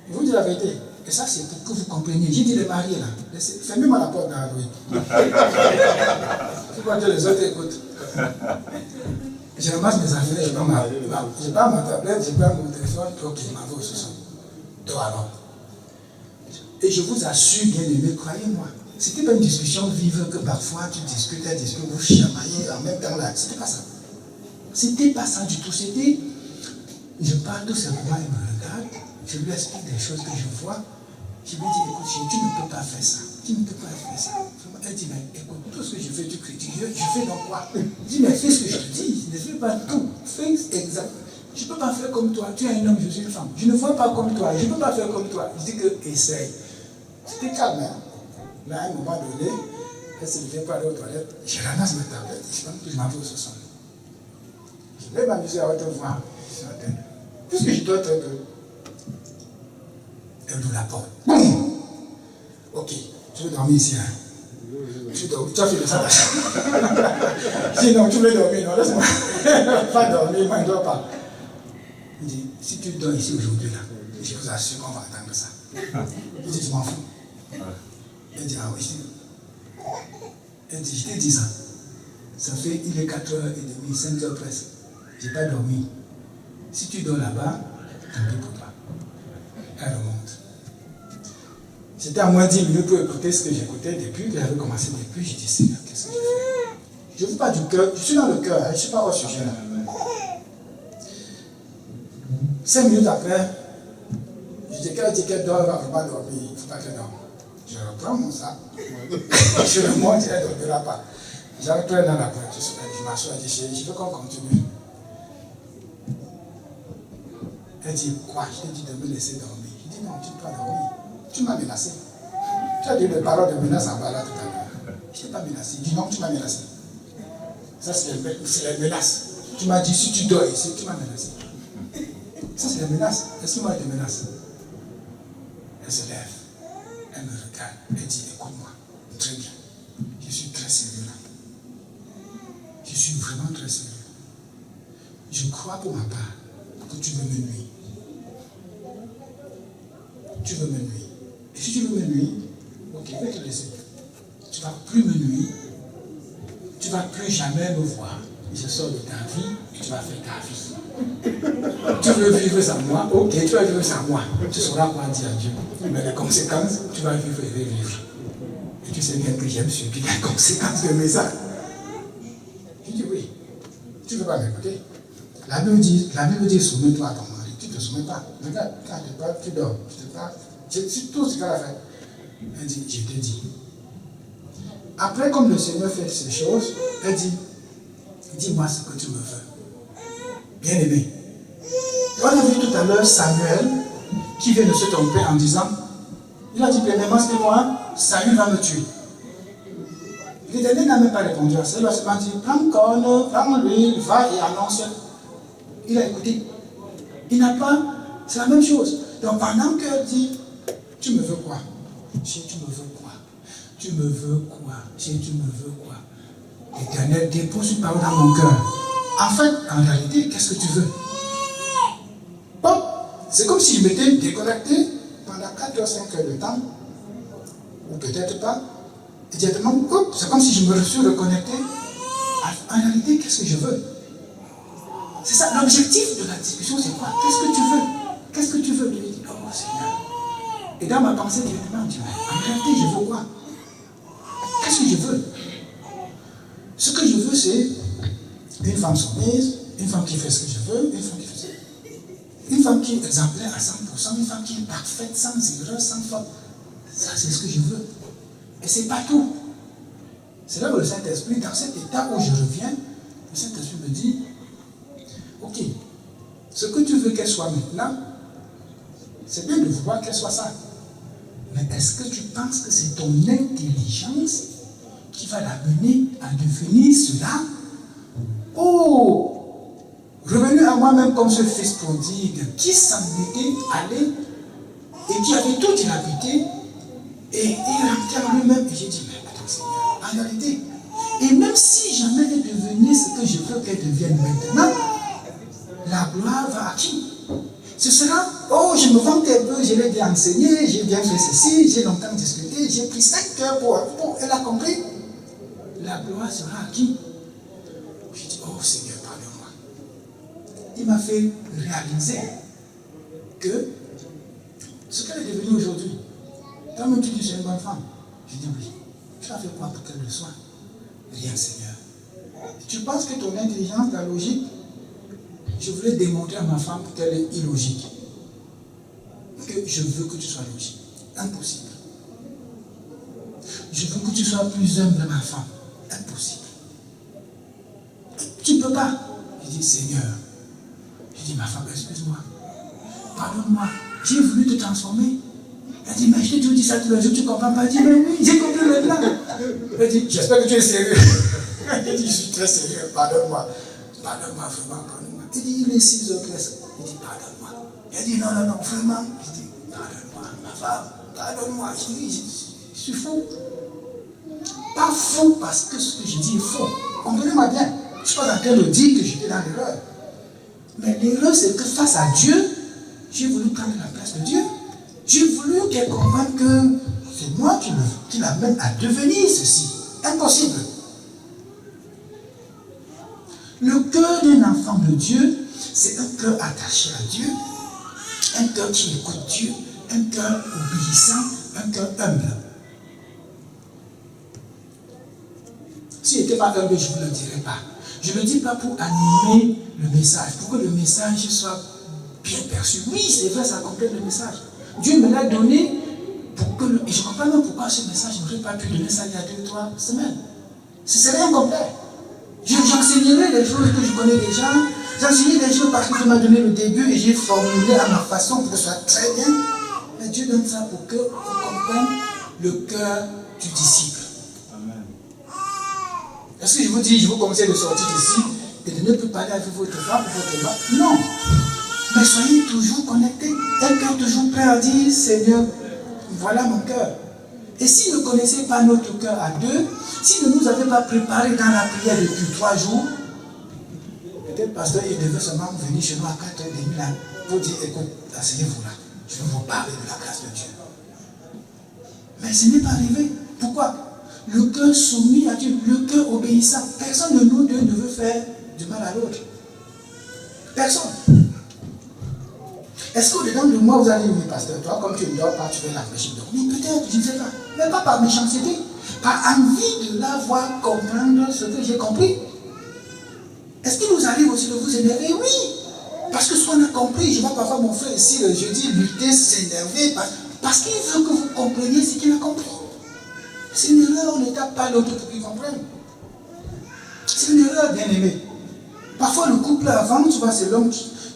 Je vous dis la vérité. Et ça, c'est pour que vous compreniez. J'ai dit les mariés là. Fermez-moi la porte dans la rue. Tu vois que les autres écoutent. Je ramasse mes affaires, je prends ma tablette, je prends mon téléphone, ok, je m'en vais au sous-sol. Dors alors. Et je vous assure, bien aimé, croyez-moi, c'était pas une discussion vive que parfois tu discutes, vous chamaillez en même temps là. C'était pas ça. C'était pas ça du tout. C'était, je parle tout simplement, il me regarde, je lui explique des choses que je vois. Je lui dis, écoute, tu ne peux pas faire ça. Tu ne peux pas faire ça. Elle dit, mais écoute, tout ce que je fais, tu critiques. Je fais donc quoi? Je dis, mais fais ce que je te dis. Ne fais pas tout. Fais exact. Je ne peux pas faire comme toi. Tu es un homme, je suis une femme. Je ne vois pas comme toi. Je ne peux pas faire comme toi. Je dis que essaye. C'était calme, hein? Mais à un moment donné, elle se levait pour aller aux toilettes. Je ramasse ma tablette. Je m'en vais au sous-sol. Je vais m'amuser à te voir. Puisque je dois te. Elle ouvre la porte. Boum! Ok, tu veux dormir ici, hein? Tu as fait de ça la chambre. Je dis non, tu veux dormir, non, laisse-moi. Pas dormir, moi je ne dors pas. Il dit, si tu dors ici aujourd'hui, là, je vous assure qu'on va attendre ça. Il dit, je m'en fous. Elle dit, ah oui, elle dit, je t'ai dit ça. Ça fait, il est 4h30, 5h presque. Je n'ai pas dormi. Si tu dors là-bas, tant pis pour toi. Elle remonte. J'étais à moins 10 minutes pour écouter ce que j'écoutais depuis, que j'avais commencé depuis. J'ai dit, Seigneur, qu'est-ce que je fais? Je ne veux pas du cœur, je suis dans le cœur, je ne suis pas au sujet là. 5 minutes après, je dis qu'elle dort, elle va vraiment dormir, il ne faut pas qu'elle dorme. Je reprends mon sac, je le monte, elle ne dormira pas. J'arrive dans la pointe, je m'assois, je dis, chérie, je veux qu'on continue. Elle dit, quoi? Je t'ai dit de me laisser dormir. Je dis, non, tu ne peux pas dormir. Tu m'as menacé. Tu as dit des paroles de menace en bas là tout à l'heure. Je ne t'ai pas menacé. Je dis non, tu m'as menacé. Ça, c'est les menaces. Tu m'as dit, si tu dors ici, tu m'as menacé. Ça, c'est les menaces. Est-ce que moi, je te menace? Elle se lève. Elle me regarde. Elle dit, écoute-moi. Très bien. Je suis très sérieux là. Je suis vraiment très sérieux. Je crois pour ma part que tu veux me nuire. Tu veux me nuire. Et si tu veux me nuire, ok, je vais te laisser. Tu ne vas plus me nuire. Tu ne vas plus jamais me voir. je sors de ta vie et tu vas faire ta vie. Tu veux vivre sans moi, ok, tu vas vivre sans moi. Tu sauras quoi dire à Dieu. Mais les conséquences, tu vas vivre et revivre. Et tu sais bien que j'aime subir les conséquences de mes actes. Je dis oui. Tu ne veux pas m'écouter. La Bible dit soumets-toi à ton mari. Tu ne te soumets pas. Regarde, quand tu parles, tu dors. Je te parle. C'est tout ce qu'elle a fait. Elle dit, je te dis. Après, comme le Seigneur fait ces choses, elle dit, dis-moi ce que tu me veux. Bien aimé. On a vu tout à l'heure Samuel qui vient de se tromper en disant, il a dit, premièrement, c'est moi, Saül va me tuer. L'Éternel n'a même pas répondu à ça. Il a seulement dit, prends corne, prends l'huile, va et annonce. Il a écouté. Il n'a pas, c'est la même chose. Donc pendant qu'elle dit, tu me veux quoi? Tu me veux quoi? Tu me veux quoi? Tu me veux quoi? L'Éternel dépose une parole dans mon cœur. En fait, en réalité, qu'est-ce que tu veux? Bon, c'est comme si je m'étais déconnecté pendant 4 heures, 5 heures de temps, ou peut-être pas. Et directement, c'est comme si je me suis reconnecté. En réalité, qu'est-ce que je veux? C'est ça, l'objectif de la discussion, c'est quoi? Qu'est-ce que tu veux? Qu'est-ce que tu veux? Je lui dis, oh Seigneur. Et dans ma pensée, directement, je dis, en réalité, je veux quoi? Qu'est-ce que je veux? Ce que je veux, c'est une femme soumise, une femme qui fait ce que je veux, une femme qui fait ça. Une femme qui est exemplaire à 100%, une femme qui est parfaite, sans erreur, sans faute. Ça, c'est ce que je veux. Et c'est pas tout. C'est là où le Saint-Esprit, dans cet état où je reviens, le Saint-Esprit me dit, ok, ce que tu veux qu'elle soit maintenant, c'est bien de vouloir qu'elle soit ça. Mais est-ce que tu penses que c'est ton intelligence qui va l'amener à devenir cela? Oh! Revenu à moi-même comme ce fils prodigue qui s'en était allé et qui avait tout dilapidé et il rentrait en lui-même. Et j'ai dit, mais attends Seigneur, en réalité, et même si jamais elle devenait ce que je veux qu'elle devienne maintenant, la gloire va à qui? Ce sera, oh, je me vante un peu, je l'ai bien enseigné, j'ai bien fait ceci, j'ai longtemps discuté, j'ai pris 5 heures pour. Elle a compris. La gloire sera à qui? J'ai dit, oh Seigneur, pardonne-moi. Il m'a fait réaliser que ce qu'elle est devenue aujourd'hui, toi-même tu dis c'est une bonne femme. Je dis oui. Tu as fait quoi pour qu'elle le soit? Rien, Seigneur. Tu penses que ton intelligence, ta logique, je voulais démontrer à ma femme qu'elle est illogique. Que je veux que tu sois logique. Impossible. Je veux que tu sois plus humble, ma femme. Impossible. Tu ne peux pas. Je dis, Seigneur. Je dis, ma femme, excuse-moi. Pardonne-moi. J'ai voulu te transformer. Elle dit, mais je t'ai toujours dit ça tous les jours, tu ne comprends pas. Je dis, mais oui, j'ai compris maintenant. Elle dit, j'espère que tu es sérieux. Elle dit, je suis très sérieux, pardonne-moi. Pardonne-moi, vraiment, pardonne-moi. Elle dit, il est 6 heures presque. Il dit, pardonne-moi. Elle dit, non, non, non, vraiment. Je dis, pardonne-moi, ma femme, pardonne-moi. Je dis, je suis fou. Pas fou parce que ce que je dis est faux. Comprenez-moi bien. Je ne suis pas en train de dire que j'étais dans l'erreur. Mais l'erreur, c'est que face à Dieu, j'ai voulu prendre la place de Dieu. J'ai voulu qu'elle comprenne que c'est moi qui l'amène à devenir ceci. Impossible. Le cœur d'un enfant de Dieu, c'est un cœur attaché à Dieu, un cœur qui écoute Dieu, un cœur obéissant, un cœur humble. Si je n'étais pas humble, je ne vous le dirais pas. Je ne le dis pas pour animer le message, pour que le message soit bien perçu. Oui, c'est vrai, ça complète le message. Dieu me l'a donné pour que et je ne comprends pas pourquoi ce message n'aurait pas pu donner ça il y a 2-3 semaines. Ce serait incomplet. J'enseignerai des choses que je connais déjà. J'enseignerai des choses parce que Dieu m'a donné le début et j'ai formulé à ma façon pour que ce soit très bien. Mais Dieu donne ça pour qu'on comprenne le cœur du disciple. Amen. Est-ce que je vous dis, je vous conseille de sortir d'ici et de ne plus parler avec votre femme ou votre mari? Non. Mais soyez toujours connectés. Un cœur toujours prêt à dire, Seigneur, voilà mon cœur. Et si vous ne connaissez pas notre cœur à deux, si vous ne nous avez pas préparé dans la prière depuis 3 jours, peut-être pasteur, il devait seulement venir chez nous à 4h30 là, pour dire, écoute, asseyez-vous là, je vais vous parler de la grâce de Dieu. Mais ce n'est pas arrivé. Pourquoi? Le cœur soumis à Dieu, le cœur obéissant. Personne de nous deux ne veut faire du mal à l'autre. Personne. Est-ce qu'au-dedans de moi, vous allez dire, oui, pasteur, toi, comme tu ne dors pas, tu veux l'empêcher de dormir? Peut-être, je ne sais pas. Mais pas par méchanceté. Par envie de la voir comprendre ce que j'ai compris. Est-ce qu'il nous arrive aussi de vous énerver? Oui. Parce que ce qu'on a compris, je vois parfois mon frère ici le jeudi lutter, s'énerver, parce qu'il veut que vous compreniez ce qu'il a compris. C'est une erreur, on ne tape pas l'autre pour qu'il comprenne. C'est une erreur, bien aimé. Parfois, le couple avant, tu vois, c'est l'homme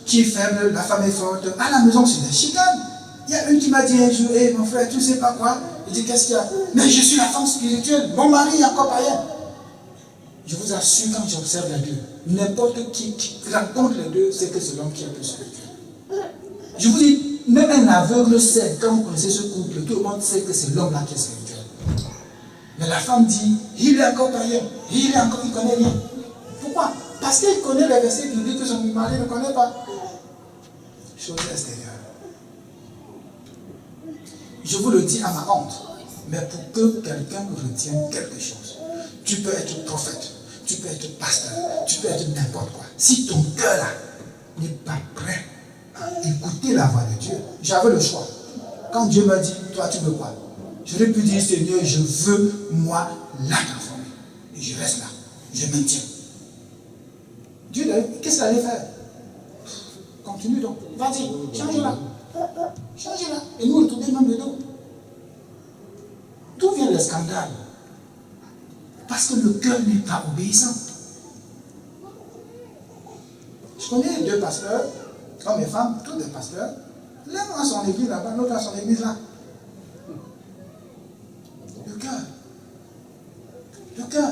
qui est faible, la femme est forte. À la maison, c'est des chicanes. Il y a une qui m'a dit un jour, hé, mon frère, tu ne sais pas quoi? Il dit, qu'est-ce qu'il y a? Mais je suis la femme spirituelle. Mon mari est encore païen. Je vous assure, quand j'observe les deux, n'importe qui rencontre les deux, c'est que c'est l'homme qui est plus spirituel. Je vous dis, même un aveugle sait, quand vous connaissez ce couple, tout le monde sait que c'est l'homme là qui est spirituel. Mais la femme dit, il est encore païen, il ne connaît rien. Pourquoi? Parce qu'il connaît les versets qui disent que son mari ne connaît pas. Chose extérieure. Je vous le dis à ma honte, mais pour que quelqu'un retienne quelque chose, tu peux être prophète, tu peux être pasteur, tu peux être n'importe quoi. Si ton cœur là n'est pas prêt à écouter la voix de Dieu, j'avais le choix. Quand Dieu m'a dit, toi tu veux quoi? J'aurais pu dire, Seigneur, je veux moi la transformer. Et je reste là, je maintiens. Dieu, qu'est-ce qu'il allait faire? Continue donc, vas-y, change-la. Change-la. Et nous, on tournait même le dos. D'où vient le scandale? Parce que le cœur n'est pas obéissant. Je connais deux pasteurs, hommes et femmes, tous des pasteurs. L'un a son église là-bas, l'autre a son église là. Le cœur. Le cœur.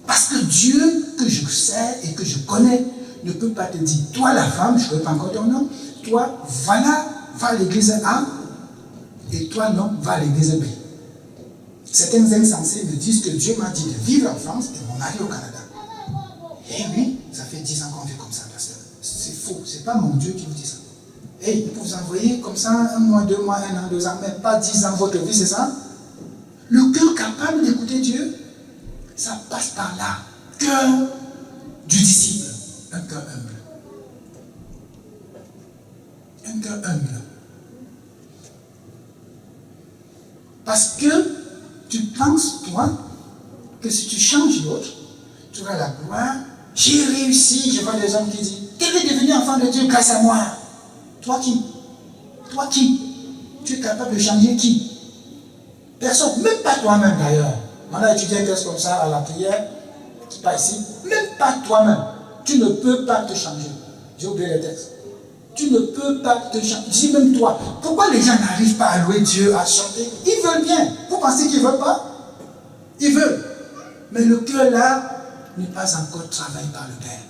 Parce que Dieu que je sais et que je connais ne peut pas te dire, toi la femme, je ne connais pas encore ton nom, toi, voilà, va à l'église A, et toi, non, va à l'église B. Certains insensés me disent que Dieu m'a dit de vivre en France et mon mari au Canada. Eh oui, ça fait 10 ans qu'on vit comme ça, pasteur. C'est faux, c'est pas mon Dieu qui vous dit ça. Eh, il peut vous envoyer comme ça, 1 mois, 2 mois, 1 an, 2 ans, mais pas 10 ans votre vie, c'est ça? Le cœur capable d'écouter Dieu, ça passe par là. Cœur du disciple, un cœur humble. Un cœur humble. Parce que tu penses, toi, que si tu changes l'autre, tu auras la gloire. J'ai réussi. Je vois des hommes qui disent, quel est devenu enfant de Dieu grâce à moi? Toi qui? Toi qui? Tu es capable de changer qui? Personne, même pas toi-même d'ailleurs. On a étudié un texte comme ça à la prière, c'est pas ici. Même pas toi-même. Tu ne peux pas te changer. J'ai oublié le texte. Tu ne peux pas te changer. Dis même toi. Pourquoi les gens n'arrivent pas à louer Dieu, à chanter? Ils veulent bien. Vous pensez qu'ils ne veulent pas? Ils veulent. Mais le cœur là n'est pas encore travaillé par le Père.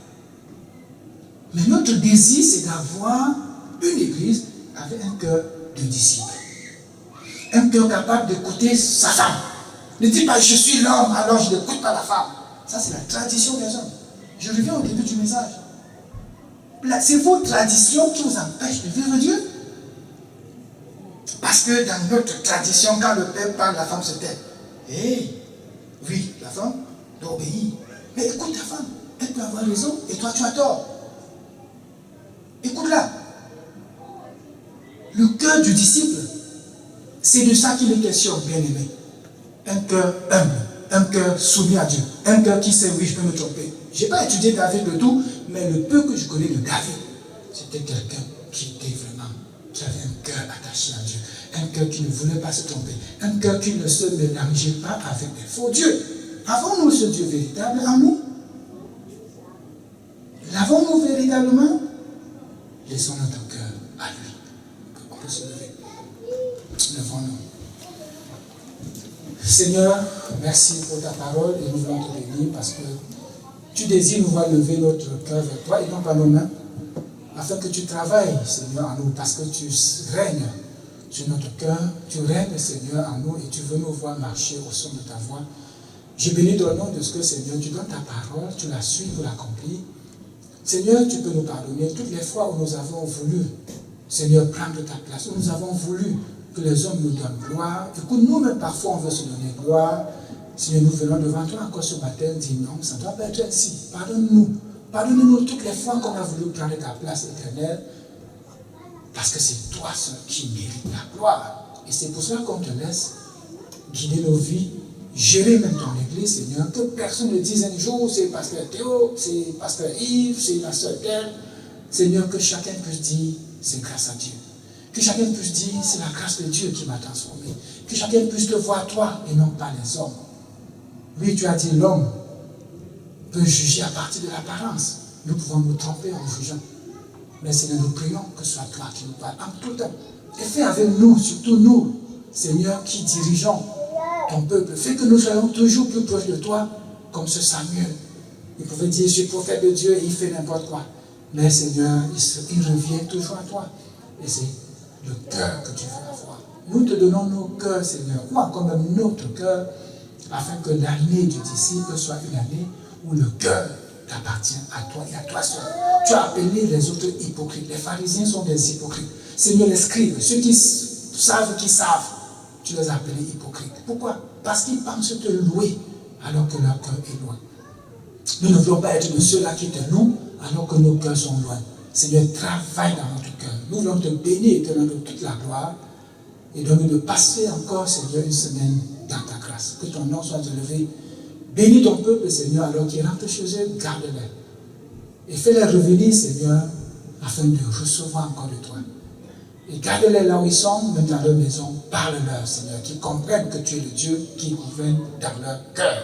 Mais notre désir, c'est d'avoir une église avec un cœur de disciple. Un cœur capable d'écouter sa femme. Ne dis pas, je suis l'homme, alors je n'écoute pas la femme. Ça, c'est la tradition des hommes. Je reviens au début du message. C'est vos traditions qui vous empêchent de vivre Dieu. Parce que dans notre tradition, quand le père parle, la femme se tait. Oui, la femme doit obéir. Mais écoute ta femme. Elle peut avoir raison et toi, tu as tort. Écoute-la. Le cœur du disciple, c'est de ça qu'il est question, bien-aimé. Un cœur humble, un cœur soumis à Dieu, un cœur qui sait, oui, je peux me tromper. Je n'ai pas étudié David le tout, mais le peu que je connais de David, c'était quelqu'un qui était vraiment, qui avait un cœur attaché à Dieu, un cœur qui ne voulait pas se tromper, un cœur qui ne se mélangeait pas avec des faux dieux. Avons-nous ce Dieu véritable en nous? L'avons-nous véritablement? Laissons notre cœur à lui. On peut se lever. Levons-nous. Seigneur, merci pour ta parole et nous voulons te bénir parce que tu désires nous voir lever notre cœur vers toi et non pas nos mains, afin que tu travailles, Seigneur, en nous, parce que tu règnes sur notre cœur, tu règnes, Seigneur, en nous et tu veux nous voir marcher au son de ta voix. Je bénis ton nom de ce que, Seigneur, tu donnes ta parole, tu la suis pour l'accomplir. Seigneur, tu peux nous pardonner toutes les fois où nous avons voulu, Seigneur, prendre ta place, où nous avons voulu que les hommes nous donnent gloire, et que nous-mêmes, parfois, on veut se donner gloire. Seigneur, nous venons devant toi encore ce matin, dis non, ça ne doit pas être ainsi. Pardonne-nous. Pardonne-nous toutes les fois qu'on a voulu prendre ta place éternelle, parce que c'est toi seul qui mérite la gloire. Et c'est pour cela qu'on te laisse guider nos vies, gérer même ton église, Seigneur, que personne ne dise un jour, c'est pasteur Théo, c'est pasteur Yves, c'est la sœur telle. Seigneur, que chacun puisse dire, c'est grâce à Dieu. Que chacun puisse dire, c'est la grâce de Dieu qui m'a transformé. Que chacun puisse te voir toi et non pas les hommes. Oui, tu as dit, l'homme peut juger à partir de l'apparence. Nous pouvons nous tromper en jugeant. Mais Seigneur, nous prions que ce soit toi qui nous parles en tout temps. Et fais avec nous, surtout nous, Seigneur, qui dirigeons ton peuple. Fais que nous soyons toujours plus proches de toi, comme ce Samuel. Il pouvait dire, je suis prophète de Dieu et il fait n'importe quoi. Mais Seigneur, il revient toujours à toi. Et c'est le cœur que tu veux avoir. Nous te donnons nos cœurs, Seigneur, ou encore même notre cœur, afin que l'année du disciple soit une année où le cœur t'appartient à toi et à toi seul. Tu as appelé les autres hypocrites. Les pharisiens sont des hypocrites. Seigneur, les scribes, ceux qui savent, tu les as appelés hypocrites. Pourquoi? Parce qu'ils pensent te louer alors que leur cœur est loin. Nous ne voulons pas être de ceux-là qui te louent alors que nos cœurs sont loin. Seigneur, travaille dans notre cœur. Nous voulons te bénir et te rendre toute la gloire. Et donne-nous de passer encore, Seigneur, une semaine dans ta grâce. Que ton nom soit élevé. Bénis ton peuple, Seigneur, alors qu'ils rentrent chez eux, garde-les. Et fais-les revenir, Seigneur, afin de recevoir encore de toi. Et garde-les là où ils sont, même dans leur maison. Parle-leur, Seigneur, qu'ils comprennent que tu es le Dieu qui gouverne dans leur cœur.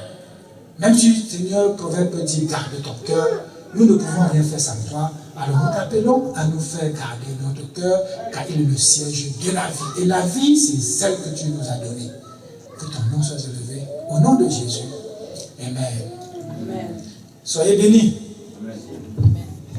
Même si, Seigneur, le proverbe peut dire garde ton cœur, nous ne pouvons rien faire sans toi. Alors nous t'appelons à nous faire garder notre cœur, car il est le siège de la vie. Et la vie, c'est celle que tu nous as donnée. Que ton nom soit élevé. Au nom de Jésus. Amen. Amen. Soyez bénis. Amen.